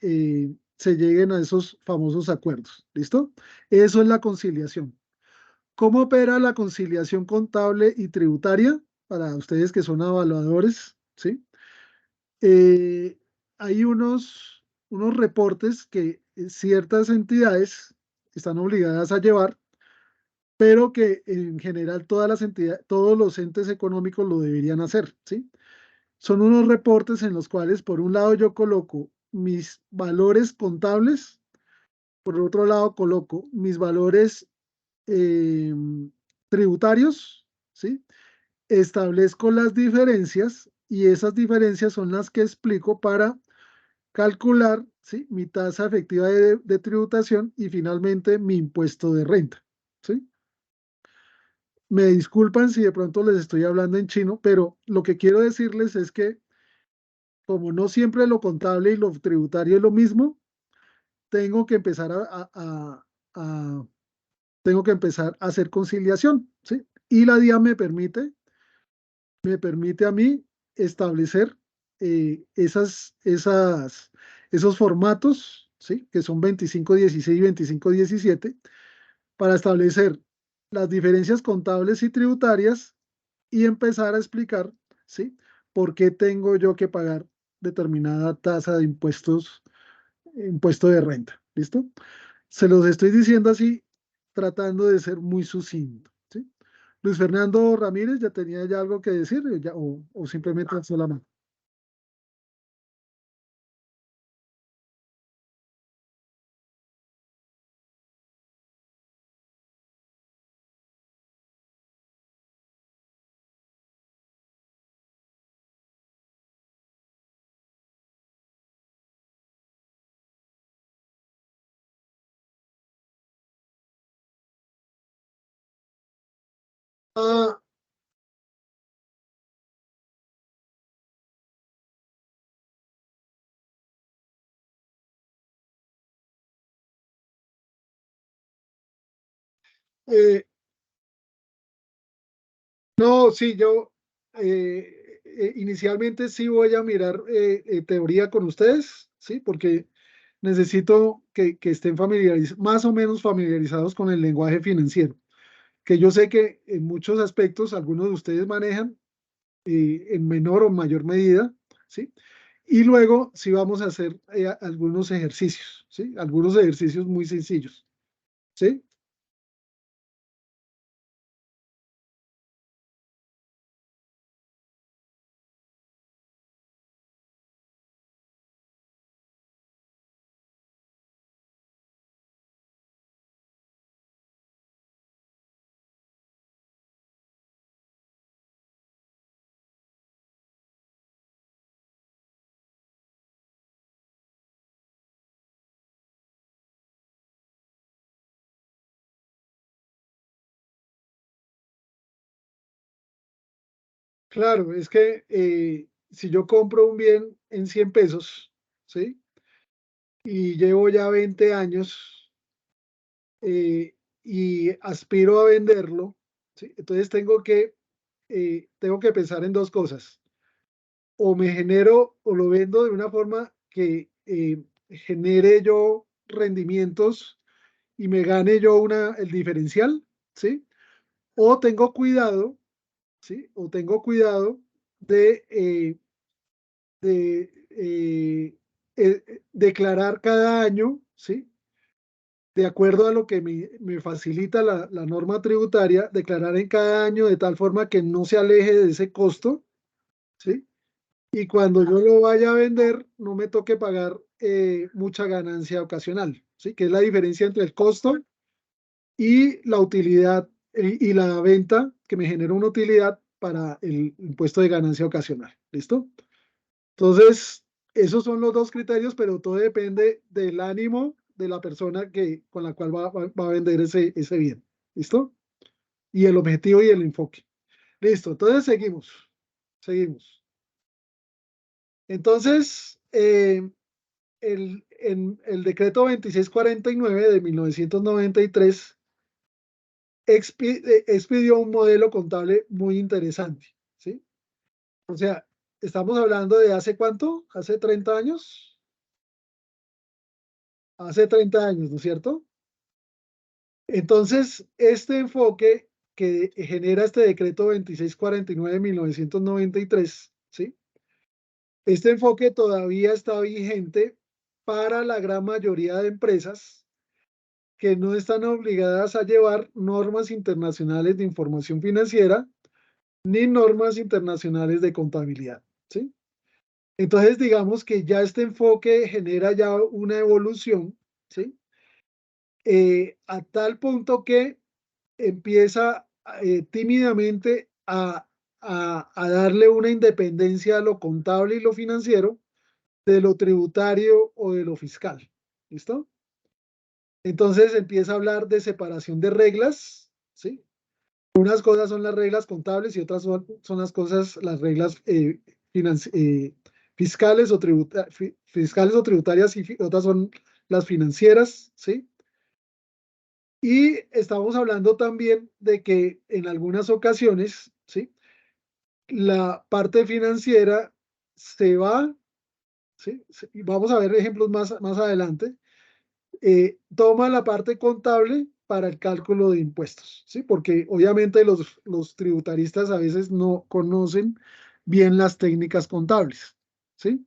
S1: se lleguen a esos famosos acuerdos. ¿Listo? Eso es la conciliación. ¿Cómo opera la conciliación contable y tributaria? Para ustedes que son evaluadores, ¿sí? Eh, Hay unos reportes que ciertas entidades están obligadas a llevar, pero que en general todas las entidades, todos los entes económicos lo deberían hacer, ¿sí? Son unos reportes en los cuales, por un lado, yo coloco mis valores contables, por otro lado, coloco mis valores eh, tributarios, ¿sí? Establezco las diferencias y esas diferencias son las que explico para calcular, ¿sí? Mi tasa efectiva de tributación y finalmente mi impuesto de renta, ¿sí? Me disculpan si de pronto les estoy hablando en chino, pero lo que quiero decirles es que como no siempre lo contable y lo tributario es lo mismo, tengo que empezar a- tengo que empezar a hacer conciliación, ¿sí? Y la DIA me permite a mí establecer esos formatos, ¿sí? Que son 2516 y 2517, para establecer las diferencias contables y tributarias y empezar a explicar, ¿sí? ¿Por qué tengo yo que pagar determinada tasa de impuesto de renta? ¿Listo? Se los estoy diciendo así, tratando de ser muy sucinto, ¿sí? Luis Fernando Ramírez, ¿ya tenía ya algo que decir o simplemente solamente? Ah, eh, no, sí, yo inicialmente sí voy a mirar teoría con ustedes, ¿sí? Porque necesito que estén más o menos familiarizados con el lenguaje financiero, que yo sé que en muchos aspectos algunos de ustedes manejan en menor o mayor medida, ¿sí? Y luego sí vamos a hacer algunos ejercicios, ¿sí? Algunos ejercicios muy sencillos, ¿sí? Claro, es que si yo compro un bien en 100 pesos, ¿sí? Y llevo ya 20 años y aspiro a venderlo, ¿sí? Entonces tengo que pensar en dos cosas. O me genero o lo vendo de una forma que genere yo rendimientos y me gane yo el diferencial, ¿sí? O tengo cuidado, ¿sí? O tengo cuidado de declarar cada año, ¿sí? De acuerdo a lo que me facilita la norma tributaria, declarar en cada año de tal forma que no se aleje de ese costo, ¿sí? Y cuando yo lo vaya a vender, no me toque pagar mucha ganancia ocasional, ¿sí? Que es la diferencia entre el costo y la utilidad y la venta que me genera una utilidad para el impuesto de ganancia ocasional. ¿Listo? Entonces, esos son los dos criterios, pero todo depende del ánimo de la persona con la cual va a vender ese bien. ¿Listo? Y el objetivo y el enfoque. Listo. Entonces, seguimos. Seguimos. Entonces, el decreto 2649 de 1993 expidió un modelo contable muy interesante, ¿sí? O sea, estamos hablando de hace cuánto, hace 30 años, hace 30 años, ¿no es cierto? Entonces, este enfoque que genera este decreto 2649 de 1993, ¿sí? Este enfoque todavía está vigente para la gran mayoría de empresas que no están obligadas a llevar normas internacionales de información financiera ni normas internacionales de contabilidad, ¿sí? Entonces, digamos que ya este enfoque genera ya una evolución, ¿sí? A tal punto que empieza tímidamente a darle una independencia a lo contable y lo financiero de lo tributario o de lo fiscal. ¿Listo? Entonces empieza a hablar de separación de reglas, ¿sí? Unas cosas son las reglas contables y otras son las cosas, las reglas fiscales o, fiscales o tributarias y otras son las financieras, ¿sí? Y estamos hablando también de que en algunas ocasiones, ¿sí? La parte financiera se va, ¿sí? Y vamos a ver ejemplos más adelante, toma la parte contable para el cálculo de impuestos, ¿sí? Porque obviamente los tributaristas a veces no conocen bien las técnicas contables, ¿sí?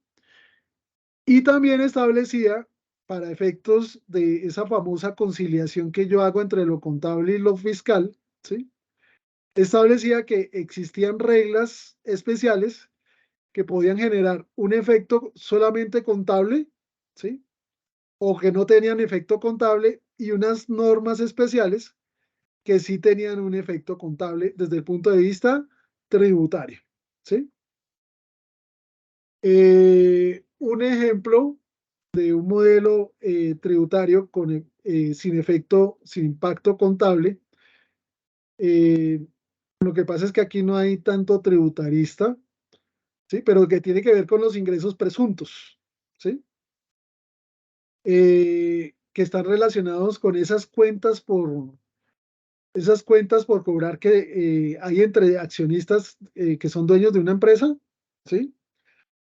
S1: Y también establecía, para efectos de esa famosa conciliación que yo hago entre lo contable y lo fiscal, ¿sí? Establecía que existían reglas especiales que podían generar un efecto solamente contable, ¿sí? O que no tenían efecto contable y unas normas especiales que sí tenían un efecto contable desde el punto de vista tributario, ¿sí? Un ejemplo de un modelo tributario sin efecto, sin impacto contable. Lo que pasa es que aquí no hay tanto tributarista, ¿sí? Pero que tiene que ver con los ingresos presuntos, ¿sí? Que están relacionados con esas cuentas por cobrar que hay entre accionistas que son dueños de una empresa, ¿sí?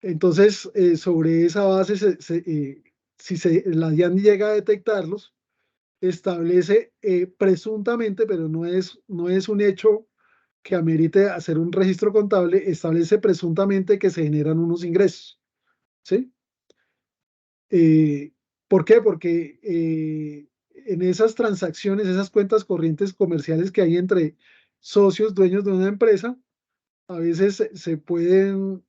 S1: Entonces, sobre esa base, si la DIAN llega a detectarlos, establece presuntamente, pero no es un hecho que amerite hacer un registro contable, establece presuntamente que se generan unos ingresos, ¿sí? Eh, ¿Por qué? Porque en esas transacciones, esas cuentas corrientes comerciales que hay entre socios, dueños de una empresa, a veces se puede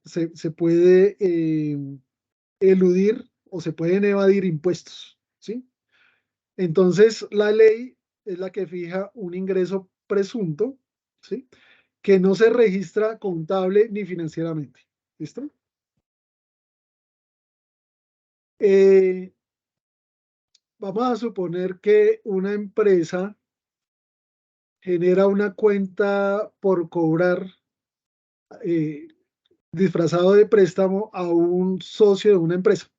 S1: eludir o se pueden evadir impuestos, ¿sí? Entonces, la ley es la que fija un ingreso presunto, ¿sí? Que no se registra contable ni financieramente. ¿Listo? Eh, Vamos a suponer que una empresa genera una cuenta por cobrar eh, disfrazado de préstamo a un socio de una empresa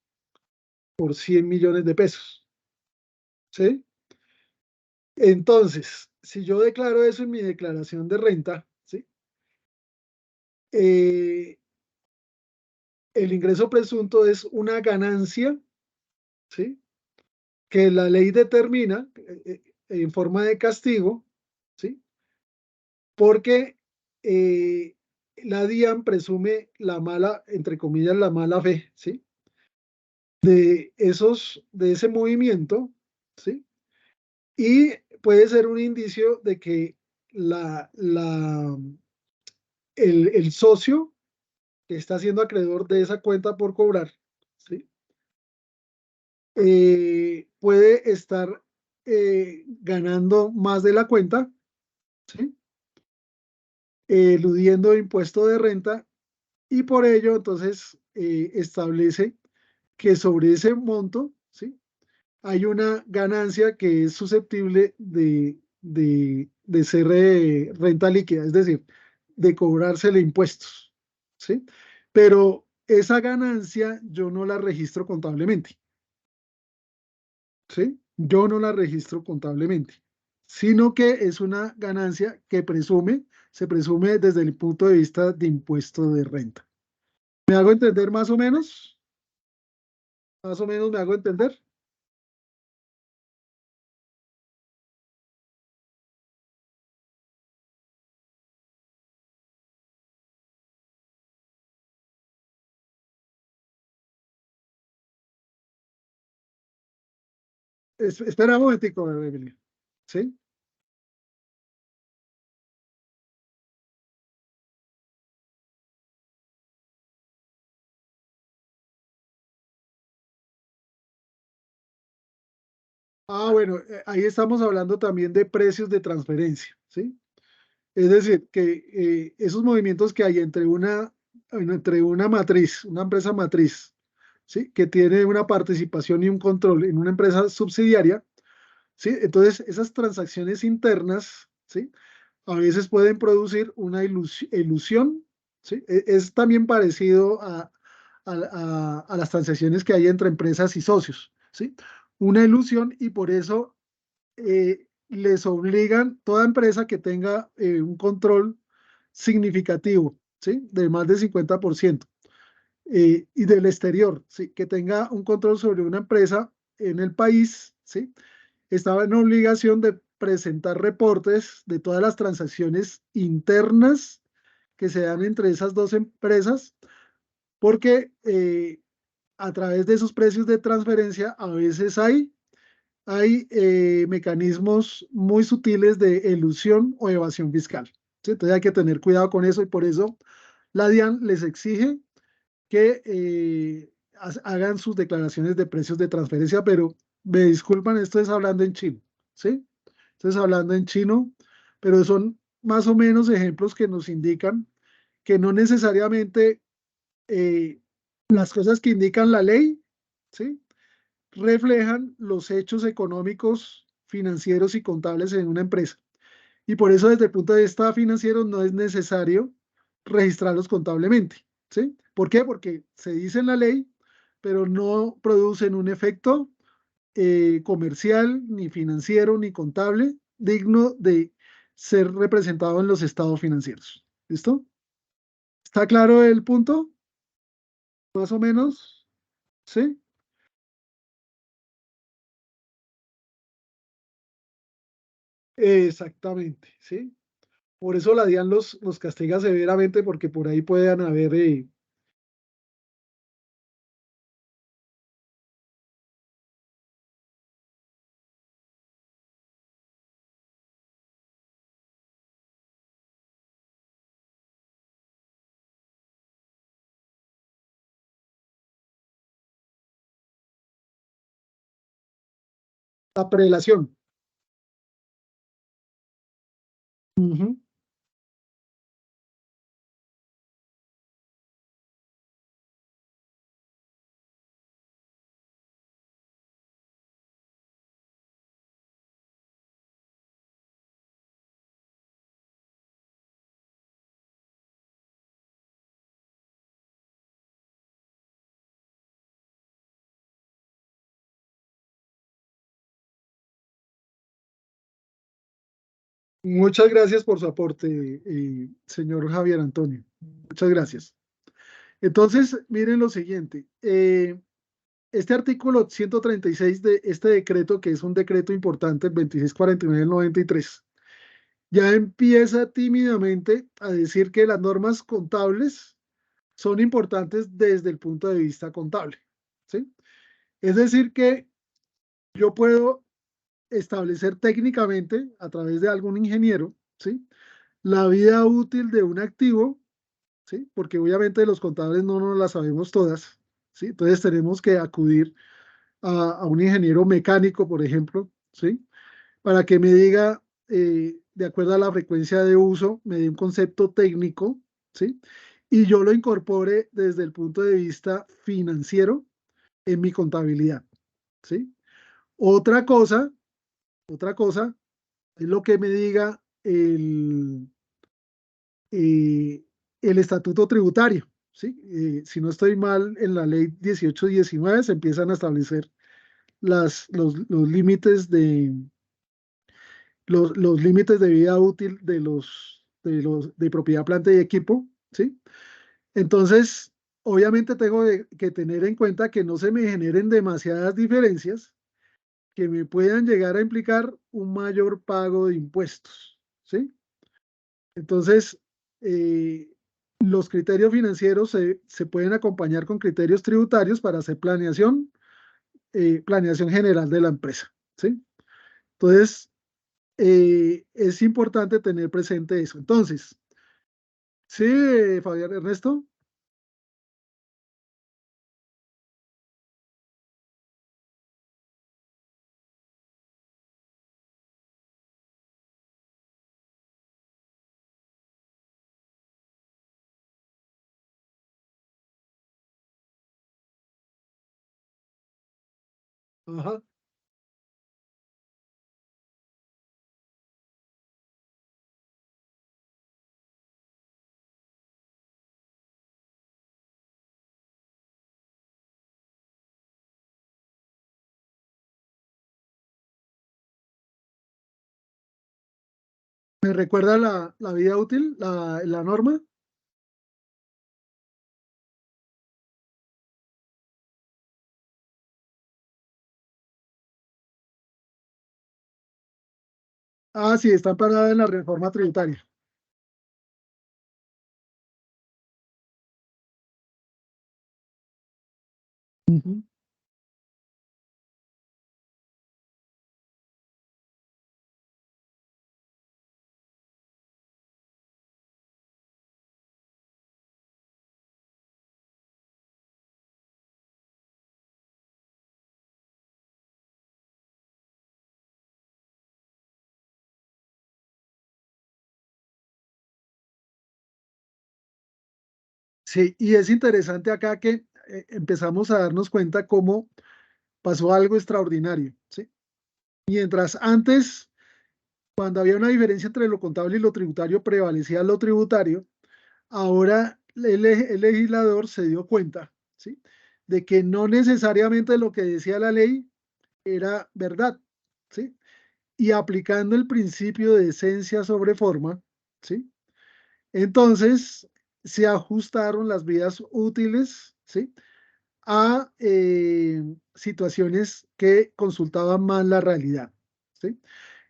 S1: por 100 millones de pesos. ¿Sí? Entonces, si yo declaro eso en mi declaración de renta, ¿sí? Eh, el ingreso presunto es una ganancia, ¿sí? Que la ley determina en forma de castigo, ¿sí? Porque la DIAN presume la mala, entre comillas, la mala fe, ¿sí? De ese movimiento, ¿sí? Y puede ser un indicio de que la, la, el socio que está siendo acreedor de esa cuenta por cobrar, ¿sí? Puede estar ganando más de la cuenta, ¿sí? Eludiendo impuesto de renta y por ello entonces establece que sobre ese monto, ¿sí? Hay una ganancia que es susceptible de ser renta líquida, es decir, de cobrársele impuestos, ¿sí? Pero esa ganancia yo no la registro contablemente, ¿sí? Yo no la registro contablemente, sino que es una ganancia que se presume desde el punto de vista de impuesto de renta. ¿Me hago entender más o menos? Más o menos me hago entender. Espera un momentico, Evelyn. ¿Sí? Bueno, ahí estamos hablando también de precios de transferencia, ¿sí? Es decir, que esos movimientos que hay entre una matriz, una empresa matriz, ¿sí? Que tiene una participación y un control en una empresa subsidiaria, ¿sí? Entonces, esas transacciones internas, ¿sí? A veces pueden producir una ilusión, ¿sí? Es también parecido a las transacciones que hay entre empresas y socios, ¿sí? Una ilusión y por eso les obligan toda empresa que tenga un control significativo, ¿sí? De más del 50%, y del exterior, ¿sí? Que tenga un control sobre una empresa en el país, ¿sí? Estaba en obligación de presentar reportes de todas las transacciones internas que se dan entre esas dos empresas, porque a través de esos precios de transferencia a veces hay mecanismos muy sutiles de elusión o evasión fiscal, ¿sí? Entonces hay que tener cuidado con eso y por eso la DIAN les exige que hagan sus declaraciones de precios de transferencia, pero me disculpan, esto es hablando en chino, ¿sí? Esto es hablando en chino, pero son más o menos ejemplos que nos indican que no necesariamente eh, las cosas que indican la ley, ¿sí? Reflejan los hechos económicos, financieros y contables en una empresa. Y por eso desde el punto de vista financiero no es necesario registrarlos contablemente. ¿Sí? ¿Por qué? Porque se dice en la ley, pero no producen un efecto comercial, ni financiero, ni contable digno de ser representado en los estados financieros. ¿Listo? ¿Está claro el punto? Más o menos. ¿Sí? Exactamente. ¿Sí? Por eso la DIAN los castiga severamente porque por ahí puedan haber la prelación. Ujú. Muchas gracias por su aporte, señor Javier Antonio. Muchas gracias. Entonces, miren lo siguiente. Este artículo 136 de este decreto, que es un decreto importante, el 2649 del 93, ya empieza tímidamente a decir que las normas contables son importantes desde el punto de vista contable. ¿Sí? Es decir, que yo puedo establecer técnicamente, a través de algún ingeniero, ¿sí? La vida útil de un activo, ¿sí? Porque obviamente los contadores no nos la sabemos todas, ¿sí? Entonces tenemos que acudir a un ingeniero mecánico, por ejemplo, ¿sí? Para que me diga, de acuerdo a la frecuencia de uso, me dé un concepto técnico, ¿sí? Y yo lo incorpore desde el punto de vista financiero en mi contabilidad, ¿sí? Otra cosa, otra cosa es lo que me diga eh, el estatuto tributario, ¿sí? Si no estoy mal, en la ley 1819 se empiezan a establecer los límites de los límites de vida útil de propiedad, planta y equipo, ¿sí? Entonces, obviamente tengo que tener en cuenta que no se me generen demasiadas diferencias que me puedan llegar a implicar un mayor pago de impuestos, ¿sí? Entonces, eh, los criterios financieros se pueden acompañar con criterios tributarios para hacer planeación general de la empresa, ¿sí? Entonces, es importante tener presente eso. Entonces, sí, Fabián Ernesto. Ajá. ¿Me recuerda la vida útil, la norma? Ah, sí, está parada en la reforma tributaria. Ujú. Sí, y es interesante acá que empezamos a darnos cuenta cómo pasó algo extraordinario, ¿sí? Mientras antes, cuando había una diferencia entre lo contable y lo tributario, prevalecía lo tributario, ahora el legislador se dio cuenta, ¿sí? De que no necesariamente lo que decía la ley era verdad, ¿sí? Y aplicando el principio de esencia sobre forma, ¿sí? Entonces se ajustaron las vías útiles, ¿sí? A situaciones que consultaban más la realidad, ¿sí?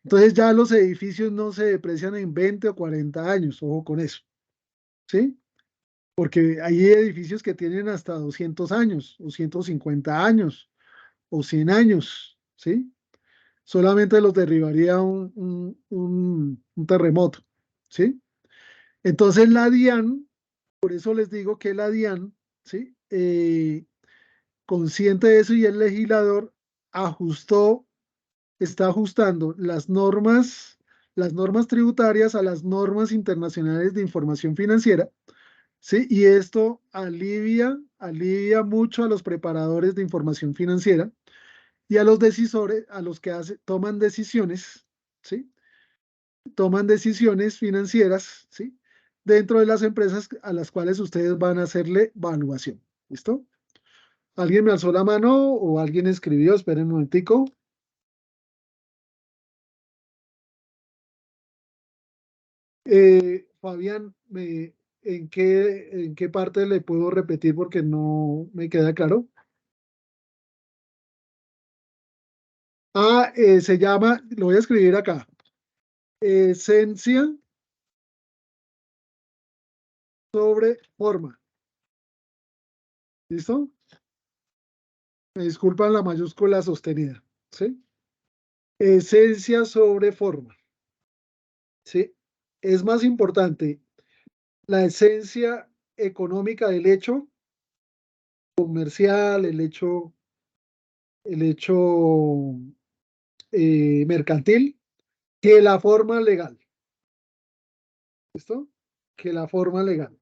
S1: Entonces ya los edificios no se deprecian en 20 o 40 años, ojo con eso, ¿sí? Porque hay edificios que tienen hasta 200 años, o 150 años, o 100 años, ¿sí? Solamente los derribaría un terremoto, ¿sí? Entonces la DIAN, por eso les digo que la DIAN, ¿sí? Consciente de eso y el legislador ajustó, está ajustando las normas tributarias a las normas internacionales de información financiera, ¿sí? Y esto alivia mucho a los preparadores de información financiera y a los decisores, a los que toman decisiones, ¿sí? Toman decisiones financieras, ¿sí? Dentro de las empresas a las cuales ustedes van a hacerle evaluación. ¿Listo? ¿Alguien me alzó la mano o alguien escribió? Esperen un momentico. Fabián, ¿en qué parte le puedo repetir porque no me queda claro? Ah, se llama, lo voy a escribir acá, esencia sobre forma. ¿Listo? Me disculpan la mayúscula sostenida. ¿Sí? Esencia sobre forma. ¿Sí? Es más importante la esencia económica del hecho comercial, el hecho mercantil, que la forma legal. ¿Listo? Que la forma legal.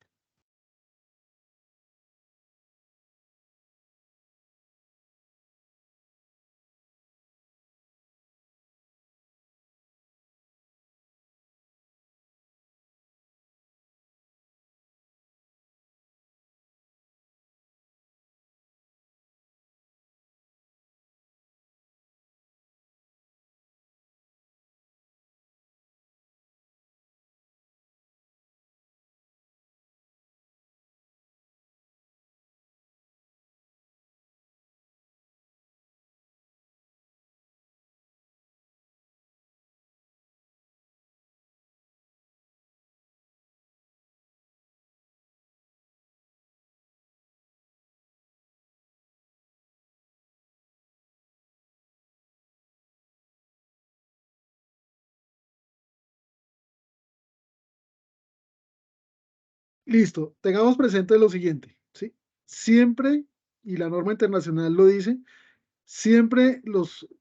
S1: Listo, tengamos presente lo siguiente, ¿sí? Siempre, y la norma internacional lo dice, siempre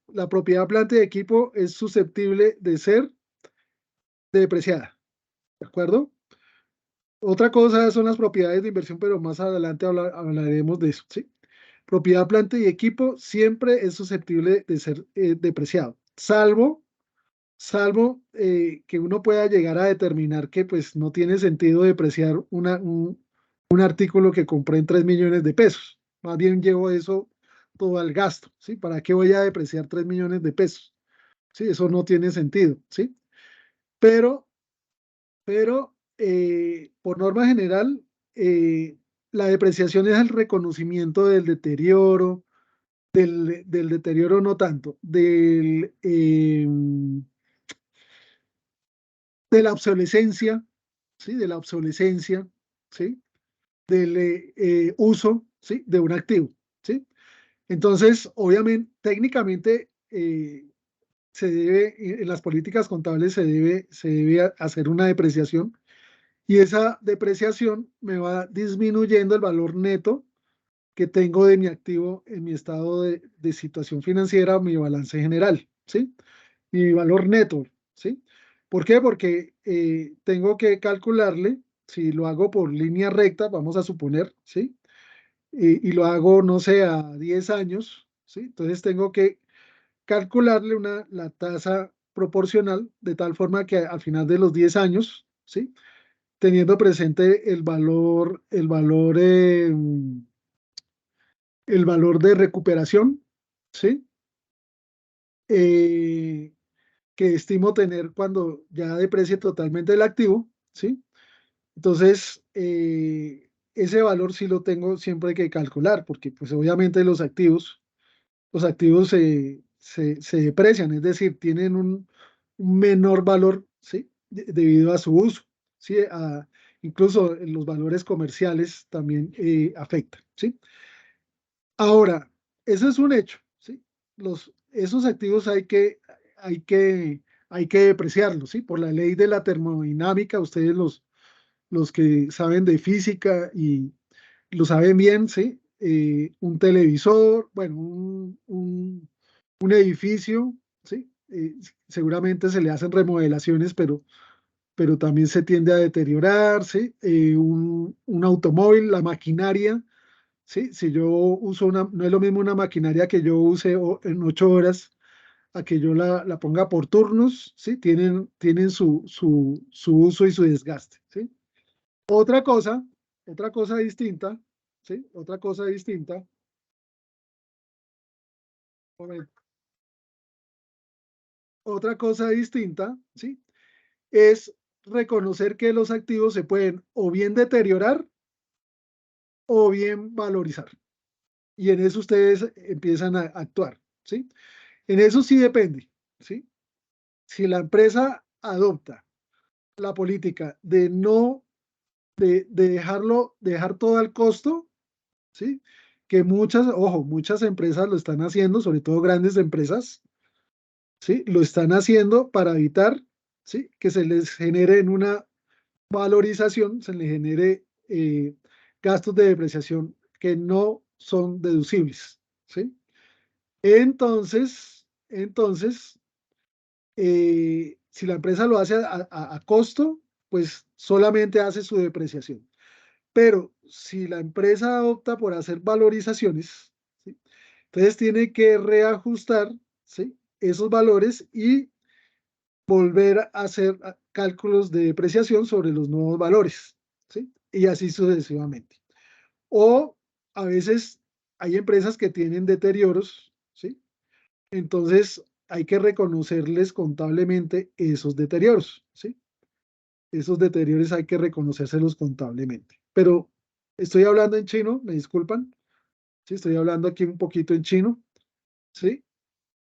S1: la propiedad, planta y equipo es susceptible de ser depreciada, ¿de acuerdo? Otra cosa son las propiedades de inversión, pero más adelante hablaremos de eso, ¿sí? Propiedad, planta y equipo siempre es susceptible de ser depreciado, salvo que uno pueda llegar a determinar que pues no tiene sentido depreciar un artículo que compré en 3 millones de pesos. Más bien llevo eso todo al gasto, ¿sí? ¿Para qué voy a depreciar 3 millones de pesos? Sí, eso no tiene sentido, ¿sí? Pero, pero por norma general, la depreciación es el reconocimiento del deterioro, del deterioro no tanto, de la obsolescencia, ¿sí? De la obsolescencia, ¿sí? Del uso, ¿sí? De un activo, ¿sí? Entonces, obviamente, técnicamente, en las políticas contables se debe hacer una depreciación y esa depreciación me va disminuyendo el valor neto que tengo de mi activo en mi estado de situación financiera, mi balance general, ¿sí? Mi valor neto, ¿sí? ¿Por qué? Porque tengo que calcularle, si lo hago por línea recta, vamos a suponer, ¿sí? Y lo hago, no sé, a 10 años, ¿sí? Entonces tengo que calcularle la tasa proporcional de tal forma que al final de los 10 años, ¿sí? Teniendo presente el valor de recuperación, ¿sí? Eh, que estimo tener cuando ya deprecie totalmente el activo, ¿sí? Entonces, ese valor sí lo tengo siempre que calcular, porque pues obviamente los activos se deprecian, es decir, tienen un menor valor, ¿sí? Debido a su uso, ¿sí? Incluso los valores comerciales también afectan, ¿sí? Ahora, eso es un hecho, ¿sí? Esos activos hay que, hay que depreciarlos, ¿sí? Por la ley de la termodinámica, ustedes los que saben de física y lo saben bien, ¿sí? Un televisor, bueno, un edificio, ¿sí? Seguramente se le hacen remodelaciones, pero también se tiende a deteriorar, ¿sí? Un automóvil, la maquinaria, ¿sí? Si yo uso no es lo mismo una maquinaria que yo use en 8 horas a que yo la ponga por turnos, ¿sí? Tienen su uso y su desgaste, ¿sí? Otra cosa, otra cosa distinta, ¿sí? Otra cosa distinta, momento, otra cosa distinta, ¿sí? Es reconocer que los activos se pueden o bien deteriorar o bien valorizar. Y en eso ustedes empiezan a actuar, ¿sí? En eso sí depende, ¿sí? Si la empresa adopta la política de no, de dejar todo al costo, ¿sí? Que muchas empresas lo están haciendo, sobre todo grandes empresas, ¿sí? Lo están haciendo para evitar, ¿sí? Que se les genere en una valorización, se les genere gastos de depreciación que no son deducibles, ¿sí? Entonces, si la empresa lo hace a costo, pues solamente hace su depreciación. Pero si la empresa opta por hacer valorizaciones, ¿sí? Entonces tiene que reajustar, ¿sí? Esos valores y volver a hacer cálculos de depreciación sobre los nuevos valores, ¿sí? Y así sucesivamente. O a veces hay empresas que tienen deterioros, ¿sí? Entonces hay que reconocerles contablemente esos deterioros, ¿sí? Esos deterioros hay que reconocérselos contablemente. Pero estoy hablando en chino, me disculpan, ¿sí? Estoy hablando aquí un poquito en chino, ¿sí?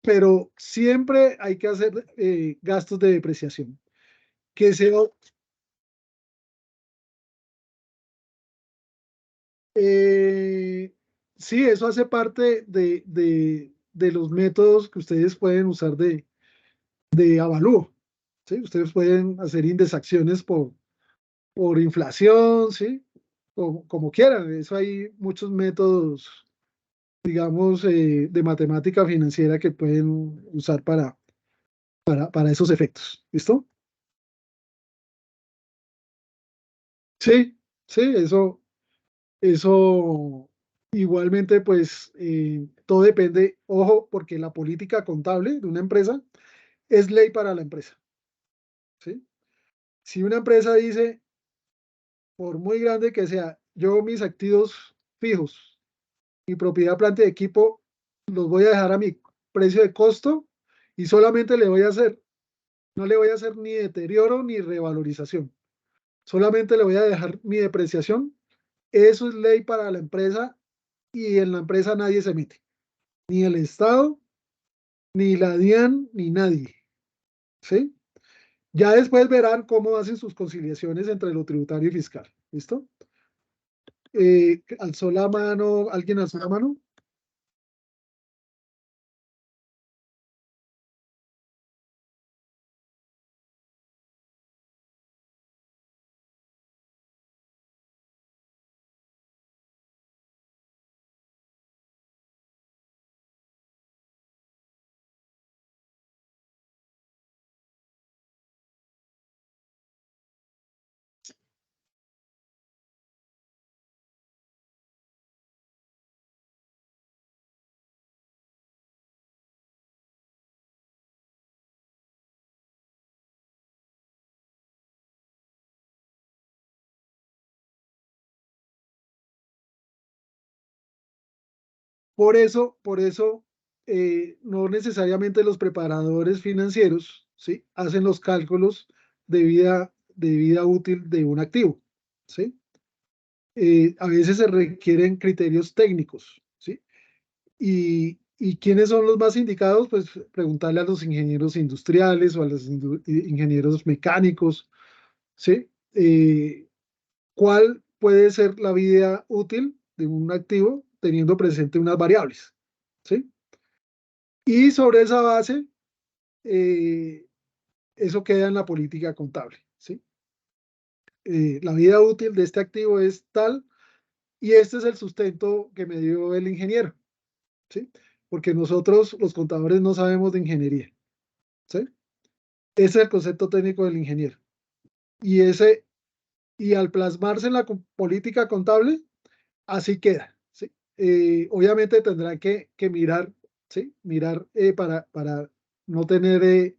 S1: Pero siempre hay que hacer gastos de depreciación. Que se, eh, sí, eso hace parte de los métodos que ustedes pueden usar de avalúo, ¿sí? Ustedes pueden hacer indexaciones por inflación, ¿sí? Como quieran. Eso hay muchos métodos, digamos, de matemática financiera que pueden usar para esos efectos. ¿Listo? Sí, sí, eso igualmente, pues todo depende, ojo, porque la política contable de una empresa es ley para la empresa, ¿sí? Si una empresa dice, por muy grande que sea, yo mis activos fijos, mi propiedad, planta y equipo, los voy a dejar a mi precio de costo y solamente le voy a hacer, no le voy a hacer ni deterioro ni revalorización, solamente le voy a dejar mi depreciación. Eso es ley para la empresa y en la empresa nadie se mete, ni el Estado, ni la DIAN, ni nadie, ¿sí? Ya después verán cómo hacen sus conciliaciones entre lo tributario y fiscal, ¿listo? ¿Alzó la mano? ¿Alguien alzó la mano? Por eso, no necesariamente los preparadores financieros, ¿sí? Hacen los cálculos de vida útil de un activo, ¿sí? A veces se requieren criterios técnicos, ¿sí? ¿Y quiénes son los más indicados? Pues preguntarle a los ingenieros industriales o a los ingenieros mecánicos, ¿sí? ¿Cuál puede ser la vida útil de un activo teniendo presente unas variables? ¿Sí? Y sobre esa base, eh, eso queda en la política contable, ¿sí? La vida útil de este activo es tal y este es el sustento que me dio el ingeniero, ¿sí? Porque nosotros, los contadores, no sabemos de ingeniería, ¿sí? Ese es el concepto técnico del ingeniero. Y, y al plasmarse en la política contable, así queda, ¿sí? Obviamente tendrán que mirar, ¿sí? Mirar para no tener,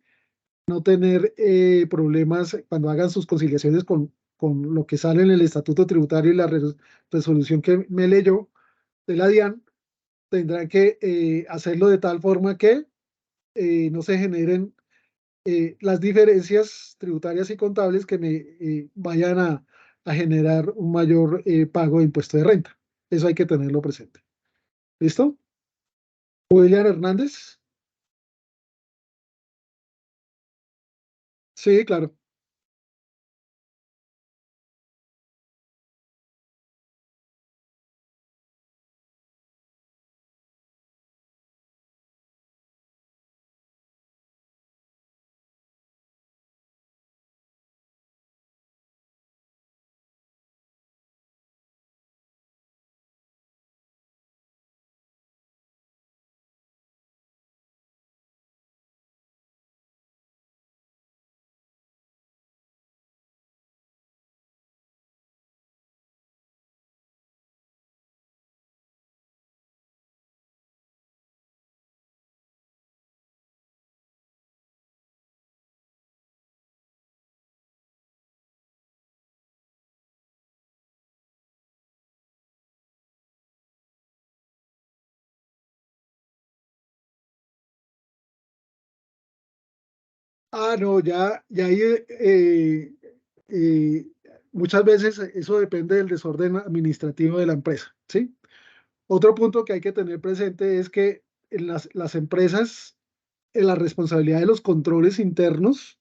S1: no tener problemas cuando hagan sus conciliaciones con lo que sale en el estatuto tributario y la resolución que me leyó de la DIAN, tendrán que hacerlo de tal forma que no se generen las diferencias tributarias y contables que me vayan a generar un mayor pago de impuesto de renta. Eso hay que tenerlo presente. ¿Listo? William Hernández. Sí, claro. Ah, no, ya ahí eh, muchas veces eso depende del desorden administrativo de la empresa, ¿sí? Otro punto que hay que tener presente es que en las empresas, en la responsabilidad de los controles internos,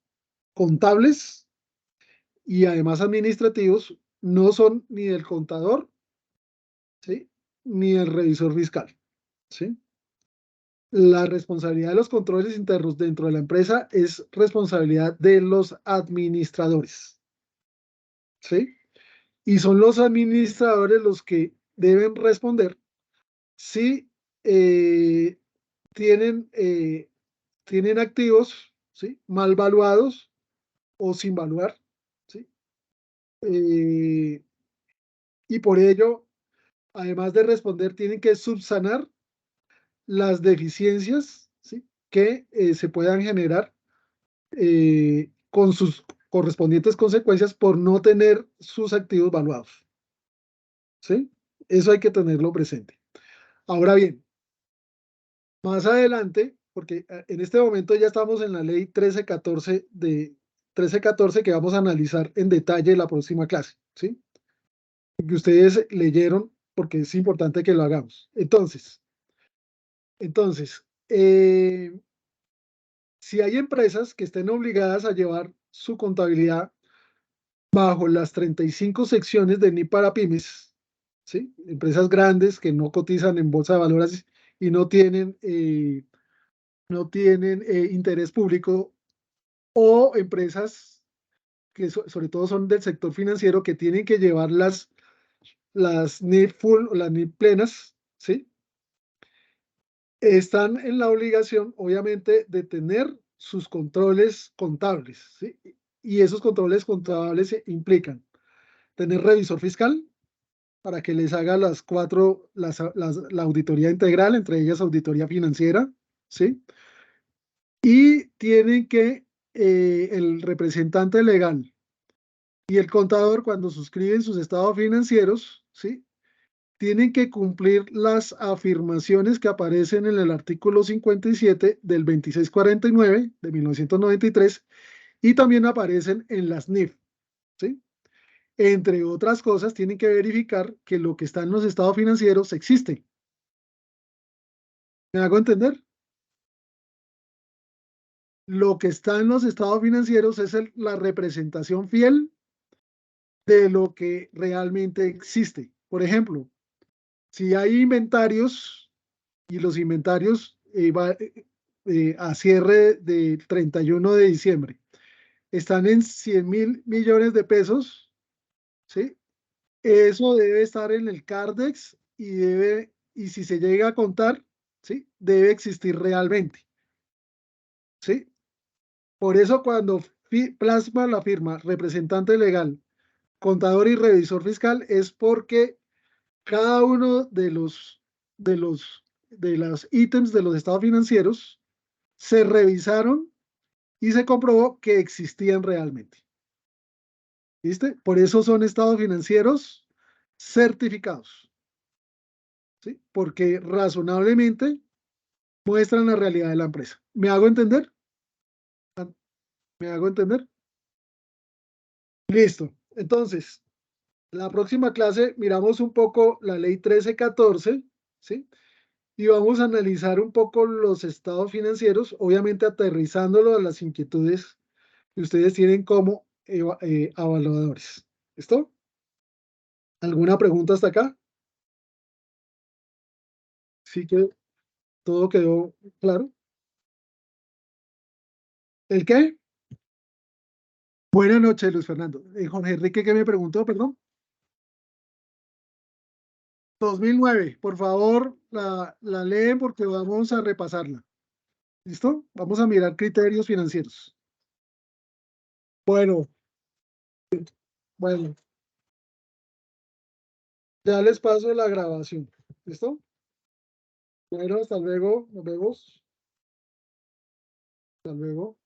S1: contables y además administrativos, no son ni del contador, ¿sí? Ni del revisor fiscal, ¿sí? La responsabilidad de los controles internos dentro de la empresa es responsabilidad de los administradores. ¿sí? Y son los administradores los que deben responder si eh, tienen, tienen activos, ¿sí? Mal valuados o sin valuar, ¿sí? Eh, y por ello, además de responder, tienen que subsanar las deficiencias, ¿sí? Que se puedan generar con sus correspondientes consecuencias por no tener sus activos valuados, ¿sí? Eso hay que tenerlo presente. Ahora bien, más adelante, porque en este momento ya estamos en la ley 1314 que vamos a analizar en detalle en la próxima clase, ¿sí? Que ustedes leyeron porque es importante que lo hagamos. Entonces, si hay empresas que estén obligadas a llevar su contabilidad bajo las 35 secciones de NI para pymes, ¿sí? Empresas grandes que no cotizan en bolsa de valores y no tienen interés público, o empresas que sobre todo son del sector financiero que tienen que llevar las NIF full o las NIF plenas, ¿sí? Están en la obligación, obviamente, de tener sus controles contables, ¿sí? Y esos controles contables implican tener revisor fiscal para que les haga la auditoría integral, entre ellas auditoría financiera, ¿sí? Y tienen que el representante legal y el contador, cuando suscriben sus estados financieros, ¿sí? Tienen que cumplir las afirmaciones que aparecen en el artículo 57 del 2649 de 1993 y también aparecen en las NIF, ¿sí? Entre otras cosas, tienen que verificar que lo que está en los estados financieros existe. ¿Me hago entender? Lo que está en los estados financieros es la representación fiel de lo que realmente existe. Por ejemplo, si hay inventarios y los inventarios a cierre del 31 de diciembre están en 100.000 millones de pesos, ¿sí? Eso debe estar en el Cardex y si se llega a contar, ¿sí? Debe existir realmente, ¿sí? Por eso cuando plasma la firma representante legal, contador y revisor fiscal es porque cada uno de los ítems de los estados financieros se revisaron y se comprobó que existían realmente. ¿Viste? Por eso son estados financieros certificados, ¿sí? Porque razonablemente muestran la realidad de la empresa. ¿Me hago entender? ¿Me hago entender? Listo. Entonces, la próxima clase miramos un poco la ley 1314, ¿sí? Y vamos a analizar un poco los estados financieros, obviamente aterrizándolo a las inquietudes que ustedes tienen como evaluadores. ¿Listo? ¿Alguna pregunta hasta acá? Sí que todo quedó claro. ¿El qué? Buenas noches, Luis Fernando. Jorge Enrique, ¿qué me preguntó? Perdón. 2009. Por favor, la leen porque vamos a repasarla. ¿Listo? Vamos a mirar criterios financieros. Bueno, bueno, ya les paso la grabación. ¿Listo? Bueno, hasta luego. Nos vemos. Hasta luego.